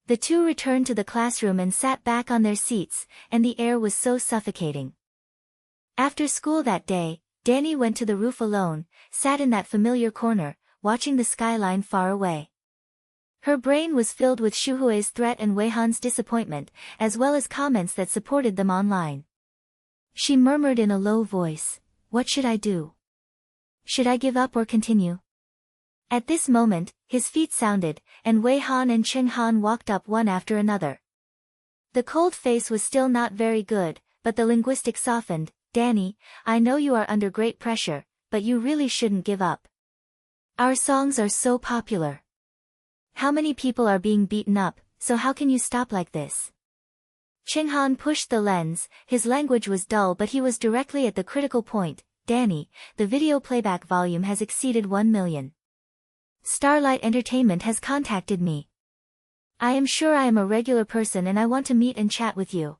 The two returned to the classroom and sat back on their seats, and the air was so suffocating. After school that day, Danny went to the roof alone, sat in that familiar corner, watching the skyline far away. Her brain was filled with Xu Hui's threat and Wei Han's disappointment, as well as comments that supported them online. She murmured in a low voice, "What should I do? Should I give up or continue?" At this moment, his feet sounded, and Wei Han and Cheng Han walked up one after another. The cold face was still not very good, but the linguistic softened. Danny, I know you are under great pressure, but you really shouldn't give up. Our songs are so popular. How many people are being beaten up, so how can you stop like this? Xinghua pushed the lens, his language was dull but he was directly at the critical point. Danny, the video playback volume has exceeded 1 million. Starlight Entertainment has contacted me. I am sure I am a regular person and I want to meet and chat with you.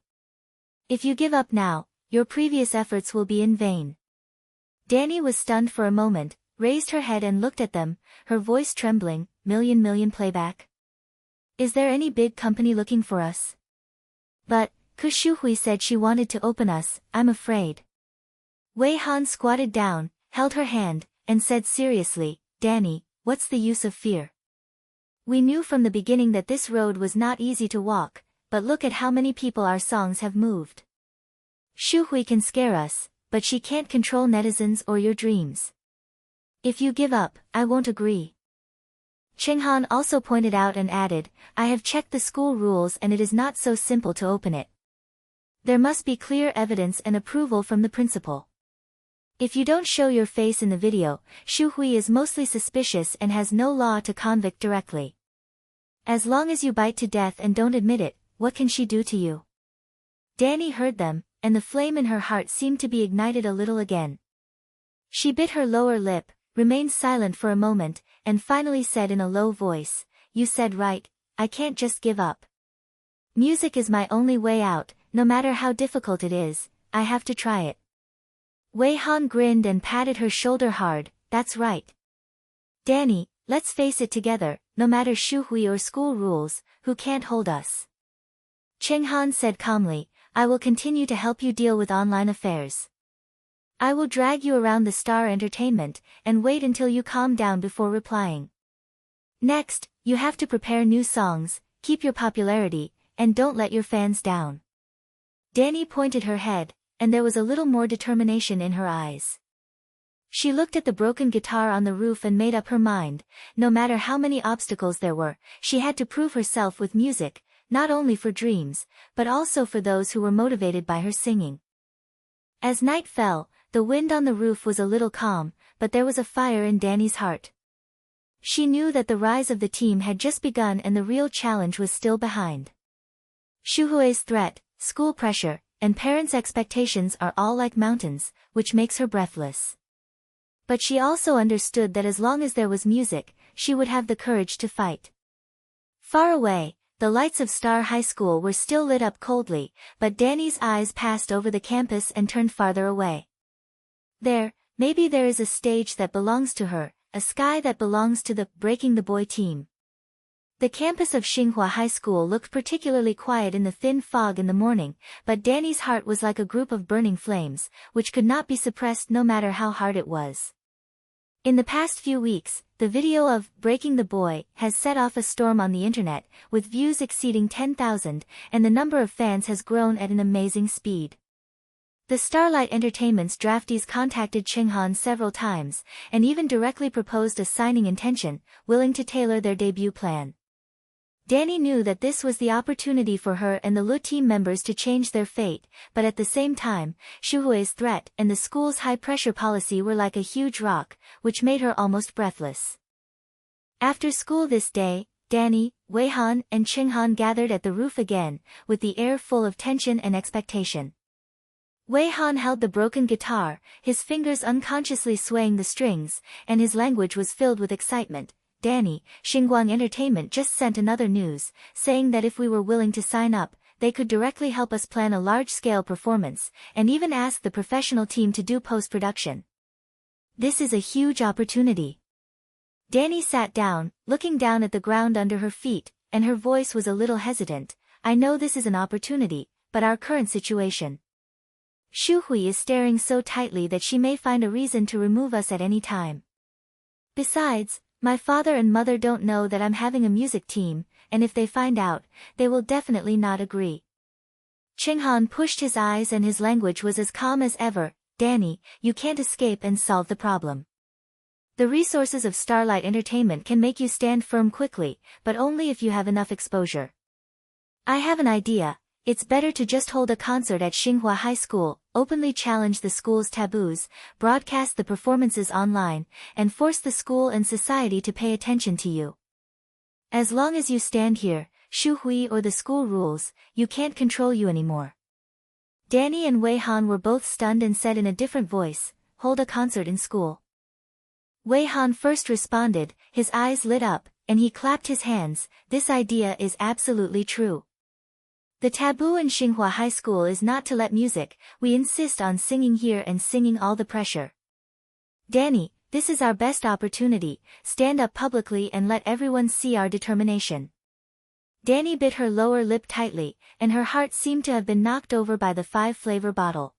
If you give up now, your previous efforts will be in vain. Danny was stunned for a moment, raised her head and looked at them, her voice trembling. Million playback? Is there any big company looking for us? But, Kushuhui said she wanted to open us, I'm afraid. Wei Han squatted down, held her hand, and said seriously, Danny, what's the use of fear? We knew from the beginning that this road was not easy to walk, but look at how many people our songs have moved. Shuhui can scare us, but she can't control netizens or your dreams. If you give up, I won't agree. Xinghua also pointed out and added, I have checked the school rules and it is not so simple to open it. There must be clear evidence and approval from the principal. If you don't show your face in the video, Shuhui is mostly suspicious and has no law to convict directly. As long as you bite to death and don't admit it, what can she do to you? Danny heard them, and the flame in her heart seemed to be ignited a little again. She bit her lower lip, remained silent for a moment, and finally said in a low voice, You said right, I can't just give up. Music is my only way out, no matter how difficult it is, I have to try it. Wei Han grinned and patted her shoulder hard, that's right. Danny, let's face it together, no matter Shuhui or school rules, who can't hold us? Xinghua said calmly, I will continue to help you deal with online affairs. I will drag you around the Star Entertainment, and wait until you calm down before replying. Next, you have to prepare new songs, keep your popularity, and don't let your fans down. Danny pointed her head, and there was a little more determination in her eyes. She looked at the broken guitar on the roof and made up her mind, no matter how many obstacles there were, she had to prove herself with music, not only for dreams, but also for those who were motivated by her singing. As night fell, the wind on the roof was a little calm, but there was a fire in Danny's heart. She knew that the rise of the team had just begun and the real challenge was still behind. Shuhui's threat, school pressure, and parents' expectations are all like mountains, which makes her breathless. But she also understood that as long as there was music, she would have the courage to fight. Far away, the lights of Star High School were still lit up coldly, but Danny's eyes passed over the campus and turned farther away. There, maybe there is a stage that belongs to her, a sky that belongs to the Breaking the Boy team. The campus of Xinghua High School looked particularly quiet in the thin fog in the morning, but Danny's heart was like a group of burning flames, which could not be suppressed no matter how hard it was. In the past few weeks, the video of Breaking the Boy has set off a storm on the internet, with views exceeding 10,000, and the number of fans has grown at an amazing speed. The Starlight Entertainment's draftees contacted Xinghua several times, and even directly proposed a signing intention, willing to tailor their debut plan. Danny knew that this was the opportunity for her and the LU team members to change their fate, but at the same time, Shuhui's threat and the school's high-pressure policy were like a huge rock, which made her almost breathless. After school this day, Danny, Wei Han, and Xinghua gathered at the roof again, with the air full of tension and expectation. Wei Han held the broken guitar, his fingers unconsciously swaying the strings, and his language was filled with excitement. Danny, Xinghua Entertainment just sent another news, saying that if we were willing to sign up, they could directly help us plan a large-scale performance, and even ask the professional team to do post-production. This is a huge opportunity. Danny sat down, looking down at the ground under her feet, and her voice was a little hesitant. I know this is an opportunity, but our current situation. Shuhui is staring so tightly that she may find a reason to remove us at any time. Besides, my father and mother don't know that I'm having a music team, and if they find out, they will definitely not agree. Xinghua pushed his eyes and his language was as calm as ever. Danny, you can't escape and solve the problem. The resources of Starlight Entertainment can make you stand firm quickly, but only if you have enough exposure. I have an idea. It's better to just hold a concert at Xinghua High School, openly challenge the school's taboos, broadcast the performances online, and force the school and society to pay attention to you. As long as you stand here, Shu Hui or the school rules, you can't control you anymore. Danny and Wei Han were both stunned and said in a different voice, hold a concert in school. Wei Han first responded, his eyes lit up, and he clapped his hands. This idea is absolutely true. The taboo in Xinghua High School is not to let music, we insist on singing here and singing all the pressure. Danny, this is our best opportunity, stand up publicly and let everyone see our determination. Danny bit her lower lip tightly, and her heart seemed to have been knocked over by the 5-flavor bottle.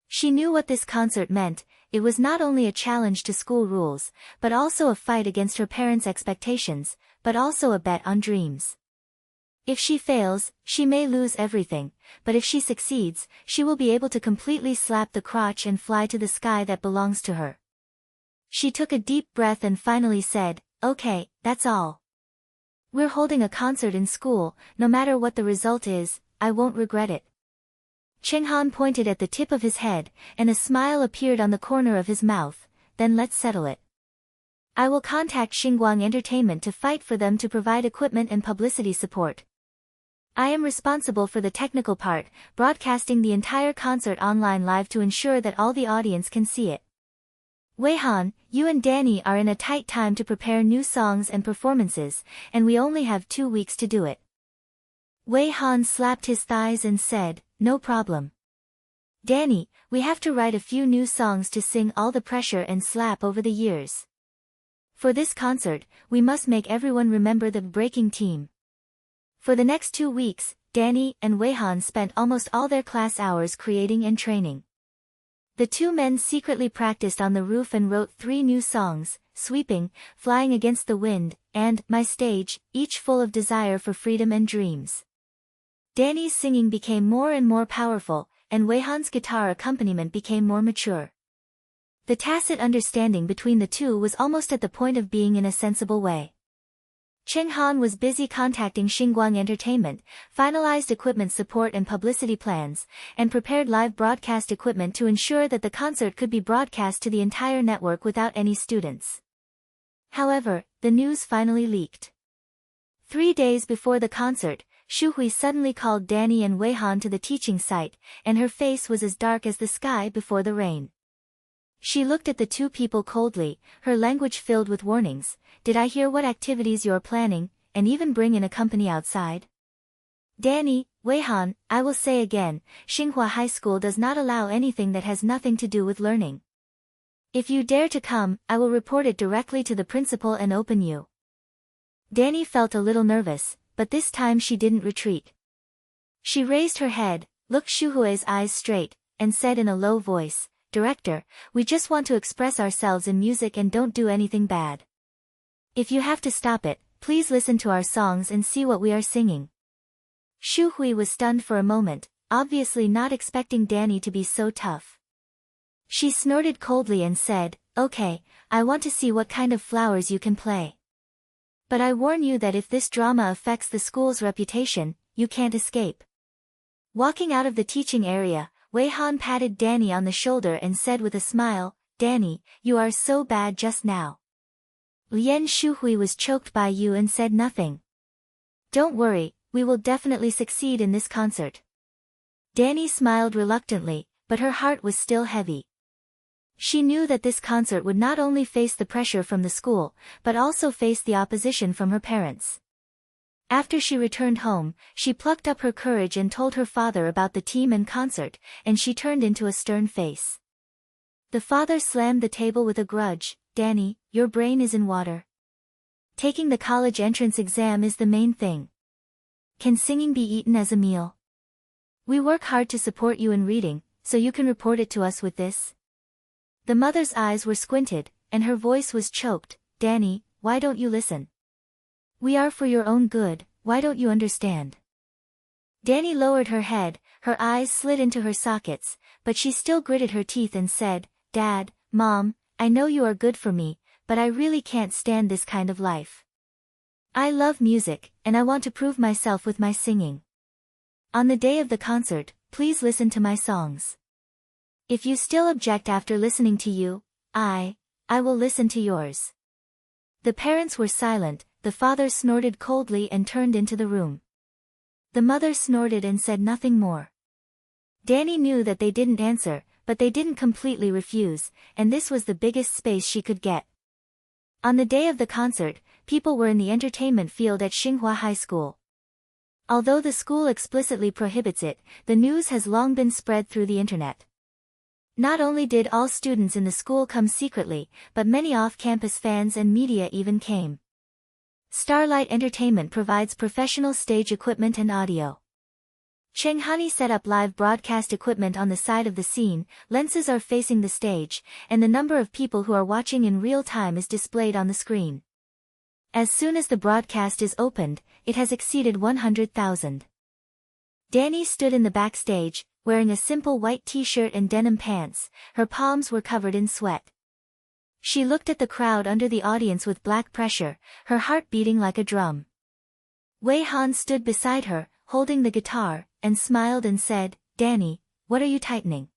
She knew what this concert meant. It was not only a challenge to school rules, but also a fight against her parents' expectations, but also a bet on dreams. If she fails, she may lose everything, but if she succeeds, she will be able to completely slap the crotch and fly to the sky that belongs to her. She took a deep breath and finally said, okay, that's all. We're holding a concert in school, no matter what the result is, I won't regret it. Chenghan pointed at the tip of his head, and a smile appeared on the corner of his mouth. Then let's settle it. I will contact Xinguang Entertainment to fight for them to provide equipment and publicity support. I am responsible for the technical part, broadcasting the entire concert online live to ensure that all the audience can see it. Wei Han, you and Danny are in a tight time to prepare new songs and performances, and we only have 2 weeks to do it. Wei Han slapped his thighs and said, no problem. Danny, we have to write a few new songs to sing all the pressure and slap over the years. For this concert, we must make everyone remember the breaking team. For the next 2 weeks, Danny and Wei Han spent almost all their class hours creating and training. The 2 men secretly practiced on the roof and wrote 3 new songs, Sweeping, Flying Against the Wind, and My Stage, each full of desire for freedom and dreams. Danny's singing became more and more powerful, and Wei Han's guitar accompaniment became more mature. The tacit understanding between the 2 was almost at the point of being in a sensible way. Chenghan was busy contacting Xinguang Entertainment, finalized equipment support and publicity plans, and prepared live broadcast equipment to ensure that the concert could be broadcast to the entire network without any students. However, the news finally leaked. 3 days before the concert, Shu Hui suddenly called Danny and Wei Han to the teaching site, and her face was as dark as the sky before the rain. She looked at the 2 people coldly, her language filled with warnings. Did I hear what activities you're planning, and even bring in a company outside? Danny, Wei Han, I will say again, Xinghua High School does not allow anything that has nothing to do with learning. If you dare to come, I will report it directly to the principal and open you. Danny felt a little nervous, but this time she didn't retreat. She raised her head, looked Shu Hui's eyes straight, and said in a low voice, Director, we just want to express ourselves in music and don't do anything bad. If you have to stop it, please listen to our songs and see what we are singing. Shu Hui was stunned for a moment, obviously not expecting Danny to be so tough. She snorted coldly and said, okay, I want to see what kind of flowers you can play. But I warn you that if this drama affects the school's reputation, you can't escape. Walking out of the teaching area, Wei Han patted Danny on the shoulder and said with a smile, Danny, you are so bad just now. Lian Shuhui was choked by you and said nothing. Don't worry, we will definitely succeed in this concert. Danny smiled reluctantly, but her heart was still heavy. She knew that this concert would not only face the pressure from the school, but also face the opposition from her parents. After she returned home, she plucked up her courage and told her father about the team and concert, and she turned into a stern face. The father slammed the table with a grudge, Danny, your brain is in water. Taking the college entrance exam is the main thing. Can singing be eaten as a meal? We work hard to support you in reading, so you can report it to us with this? The mother's eyes were squinted, and her voice was choked, Danny, why don't you listen? We are for your own good, why don't you understand? Danny lowered her head, her eyes slid into her sockets, but she still gritted her teeth and said, Dad, Mom, I know you are good for me, but I really can't stand this kind of life. I love music, and I want to prove myself with my singing. On the day of the concert, please listen to my songs. If you still object after listening to you, I will listen to yours. The parents were silent, the father snorted coldly and turned into the room. The mother snorted and said nothing more. Danny knew that they didn't answer, but they didn't completely refuse, and this was the biggest space she could get. On the day of the concert, people were in the entertainment field at Xinghua High School. Although the school explicitly prohibits it, the news has long been spread through the internet. Not only did all students in the school come secretly, but many off-campus fans and media even came. Starlight Entertainment provides professional stage equipment and audio. Xinghua set up live broadcast equipment on the side of the scene, lenses are facing the stage, and the number of people who are watching in real time is displayed on the screen. As soon as the broadcast is opened, it has exceeded 100,000. Danny stood in the backstage, wearing a simple white t-shirt and denim pants, her palms were covered in sweat. She looked at the crowd under the audience with black pressure, her heart beating like a drum. Wei Han stood beside her, holding the guitar, and smiled and said, "Danny, what are you tightening?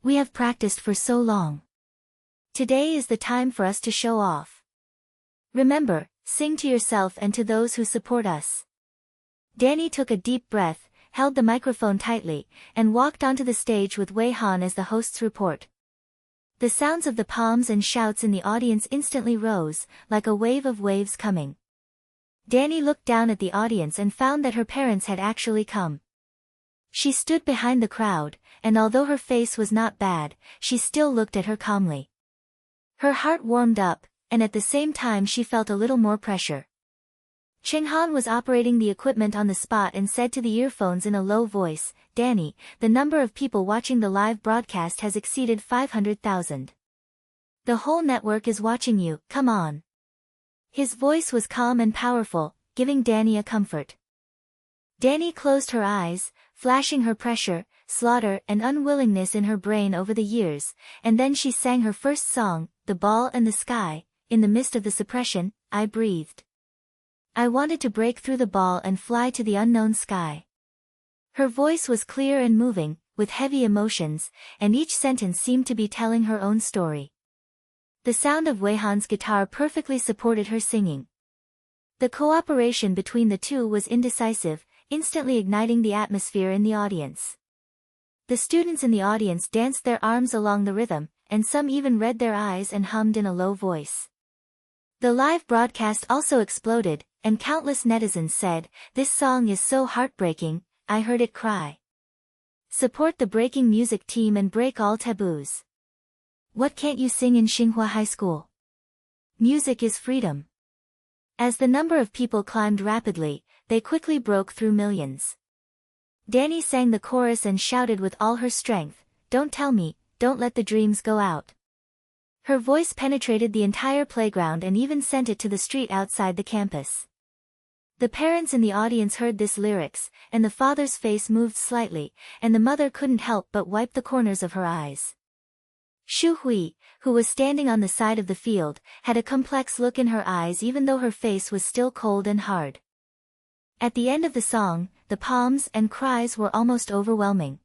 We have practiced for so long. Today is the time for us to show off. Remember, sing to yourself and to those who support us." Danny took a deep breath, held the microphone tightly, and walked onto the stage with Wei Han as the host's report. The sounds of the palms and shouts in the audience instantly rose, like a wave of waves coming. Danny looked down at the audience and found that her parents had actually come. She stood behind the crowd, and although her face was not bad, she still looked at her calmly. Her heart warmed up, and at the same time she felt a little more pressure. Xinghua was operating the equipment on the spot and said to the earphones in a low voice, "Danny, the number of people watching the live broadcast has exceeded 500,000. The whole network is watching you, come on." His voice was calm and powerful, giving Danny a comfort. Danny closed her eyes, flashing her pressure, slaughter and unwillingness in her brain over the years, and then she sang her first song, "The Ball and the Sky." In the midst of the suppression, I breathed. I wanted to break through the ball and fly to the unknown sky. Her voice was clear and moving, with heavy emotions, and each sentence seemed to be telling her own story. The sound of Wei Han's guitar perfectly supported her singing. The cooperation between the two was indecisive, instantly igniting the atmosphere in the audience. The students in the audience danced their arms along the rhythm, and some even read their eyes and hummed in a low voice. The live broadcast also exploded, and countless netizens said, "This song is so heartbreaking, I heard it cry. Support the breaking music team and break all taboos. What can't you sing in Xinghua High School? Music is freedom." As the number of people climbed rapidly, they quickly broke through millions. Danny sang the chorus and shouted with all her strength, "Don't tell me, don't let the dreams go out." Her voice penetrated the entire playground and even sent it to the street outside the campus. The parents in the audience heard this lyrics, and the father's face moved slightly, and the mother couldn't help but wipe the corners of her eyes. Xu Hui, who was standing on the side of the field, had a complex look in her eyes even though her face was still cold and hard. At the end of the song, the palms and cries were almost overwhelming.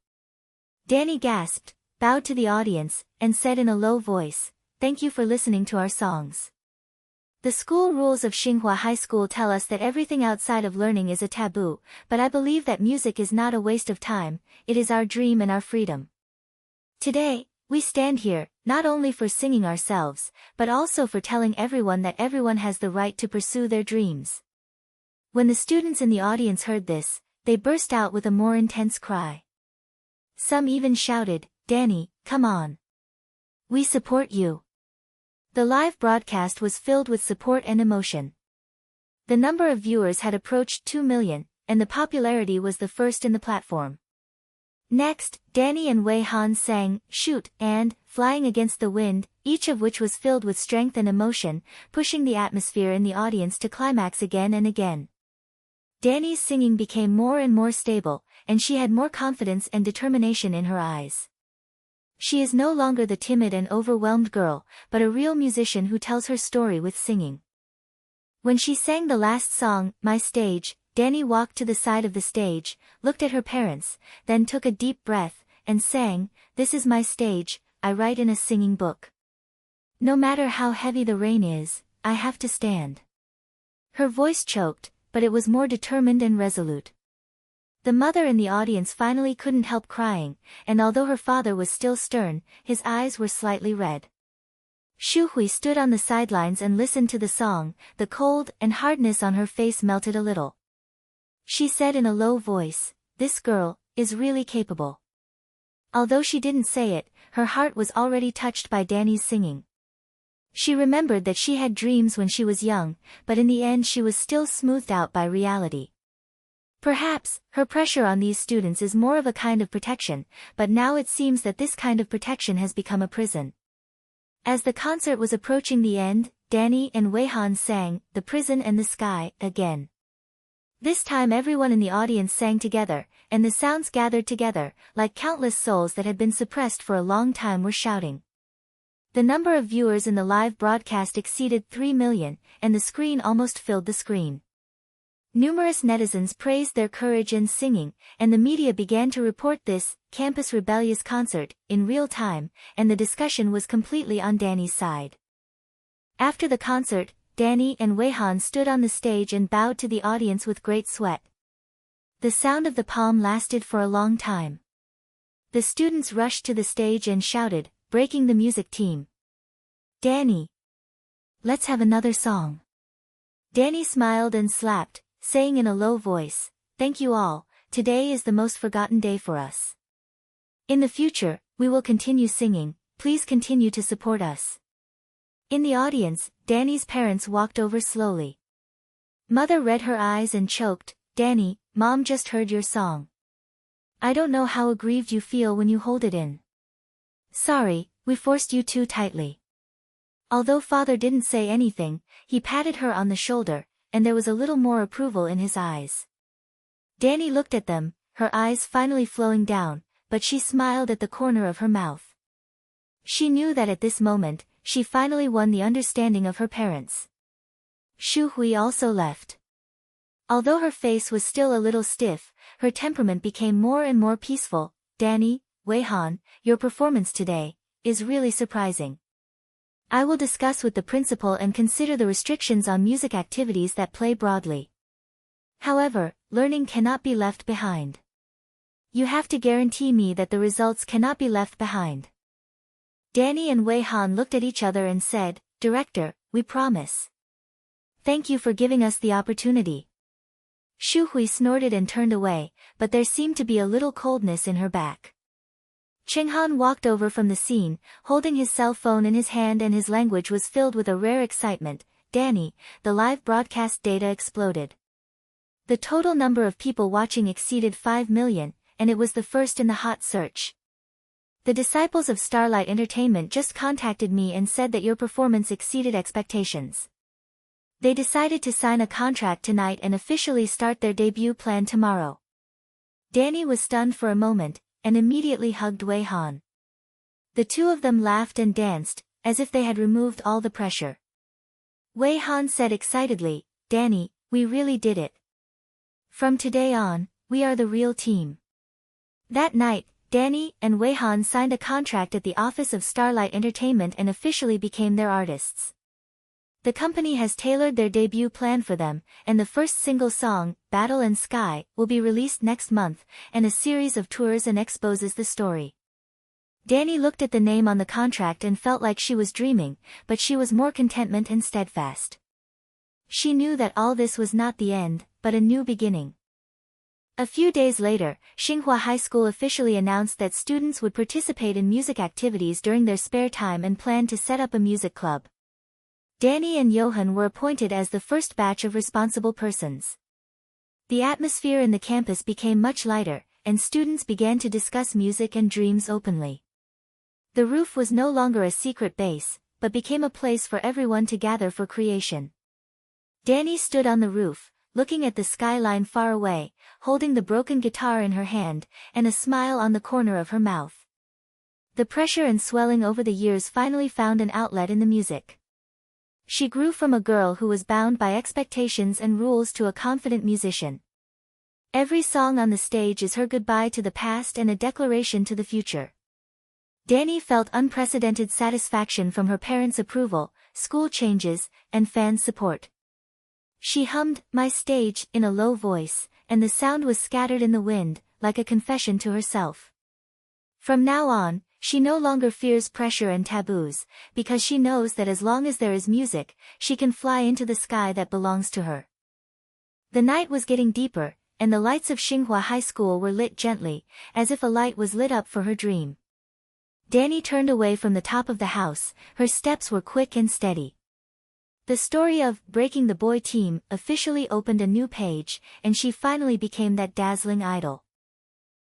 Danny gasped, bowed to the audience, and said in a low voice, "Thank you for listening to our songs." The school rules of Xinghua High School tell us that everything outside of learning is a taboo, but I believe that music is not a waste of time, it is our dream and our freedom. Today, we stand here, not only for singing ourselves, but also for telling everyone that everyone has the right to pursue their dreams. When the students in the audience heard this, they burst out with a more intense cry. Some even shouted, "Danny, come on. We support you." The live broadcast was filled with support and emotion. The number of viewers had approached 2 million, and the popularity was the first in the platform. Next, Danny and Wei Han sang, "Shoot," and "Flying Against the Wind," each of which was filled with strength and emotion, pushing the atmosphere in the audience to climax again and again. Danny's singing became more and more stable, and she had more confidence and determination in her eyes. She is no longer the timid and overwhelmed girl, but a real musician who tells her story with singing. When she sang the last song, "My Stage," Danny walked to the side of the stage, looked at her parents, then took a deep breath, and sang, "This is my stage, I write in a singing book. No matter how heavy the rain is, I have to stand." Her voice choked, but it was more determined and resolute. The mother in the audience finally couldn't help crying, and although her father was still stern, his eyes were slightly red. Xu Hui stood on the sidelines and listened to the song, the cold and hardness on her face melted a little. She said in a low voice, "This girl is really capable." Although she didn't say it, her heart was already touched by Danny's singing. She remembered that she had dreams when she was young, but in the end she was still smoothed out by reality. Perhaps, her pressure on these students is more of a kind of protection, but now it seems that this kind of protection has become a prison. As the concert was approaching the end, Danny and Wei Han sang, "The Prison and the Sky," again. This time everyone in the audience sang together, and the sounds gathered together, like countless souls that had been suppressed for a long time were shouting. The number of viewers in the live broadcast exceeded 3 million, and the screen almost filled the screen. Numerous netizens praised their courage and singing, and the media began to report this campus rebellious concert in real time, and the discussion was completely on Danny's side. After the concert, Danny and Wei Han stood on the stage and bowed to the audience with great sweat. The sound of the palm lasted for a long time. The students rushed to the stage and shouted, breaking the music team. "Danny! Let's have another song." Danny smiled and slapped, saying in a low voice, "Thank you all, today is the most forgotten day for us. In the future, we will continue singing, please continue to support us." In the audience, Danny's parents walked over slowly. Mother read her eyes and choked, "Danny, Mom just heard your song. I don't know how aggrieved you feel when you hold it in. Sorry, we forced you too tightly." Although Father didn't say anything, he patted her on the shoulder, and there was a little more approval in his eyes. Danny looked at them, her eyes finally flowing down, but she smiled at the corner of her mouth. She knew that at this moment, she finally won the understanding of her parents. Xu Hui also left. Although her face was still a little stiff, her temperament became more and more peaceful. "Danny, Wei Han, your performance today is really surprising. I will discuss with the principal and consider the restrictions on music activities that play broadly. However, learning cannot be left behind. You have to guarantee me that the results cannot be left behind." Danny and Wei Han looked at each other and said, "Director, we promise. Thank you for giving us the opportunity." Xu Hui snorted and turned away, but there seemed to be a little coldness in her back. Chenghan walked over from the scene, holding his cell phone in his hand, and his language was filled with a rare excitement. "Danny, the live broadcast data exploded. The total number of people watching exceeded 5 million, and it was the first in the hot search. The disciples of Starlight Entertainment just contacted me and said that your performance exceeded expectations. They decided to sign a contract tonight and officially start their debut plan tomorrow." Danny was stunned for a moment, and immediately hugged Wei Han. The two of them laughed and danced, as if they had removed all the pressure. Wei Han said excitedly, "Danny, we really did it. From today on, we are the real team." That night, Danny and Wei Han signed a contract at the office of Starlight Entertainment and officially became their artists. The company has tailored their debut plan for them, and the first single song, "Battle and Sky," will be released next month, and a series of tours and exposes the story. Danny looked at the name on the contract and felt like she was dreaming, but she was more contentment and steadfast. She knew that all this was not the end, but a new beginning. A few days later, Xinghua High School officially announced that students would participate in music activities during their spare time and planned to set up a music club. Danny and Johan were appointed as the first batch of responsible persons. The atmosphere in the campus became much lighter, and students began to discuss music and dreams openly. The roof was no longer a secret base, but became a place for everyone to gather for creation. Danny stood on the roof, looking at the skyline far away, holding the broken guitar in her hand, and a smile on the corner of her mouth. The pressure and swelling over the years finally found an outlet in the music. She grew from a girl who was bound by expectations and rules to a confident musician. Every song on the stage is her goodbye to the past and a declaration to the future. Danny felt unprecedented satisfaction from her parents' approval, school changes, and fans' support. She hummed "My Stage" in a low voice, and the sound was scattered in the wind, like a confession to herself. From now on, she no longer fears pressure and taboos, because she knows that as long as there is music, she can fly into the sky that belongs to her. The night was getting deeper, and the lights of Xinghua High School were lit gently, as if a light was lit up for her dream. Danny turned away from the top of the house, her steps were quick and steady. The story of "Breaking the Boy Team" officially opened a new page, and she finally became that dazzling idol.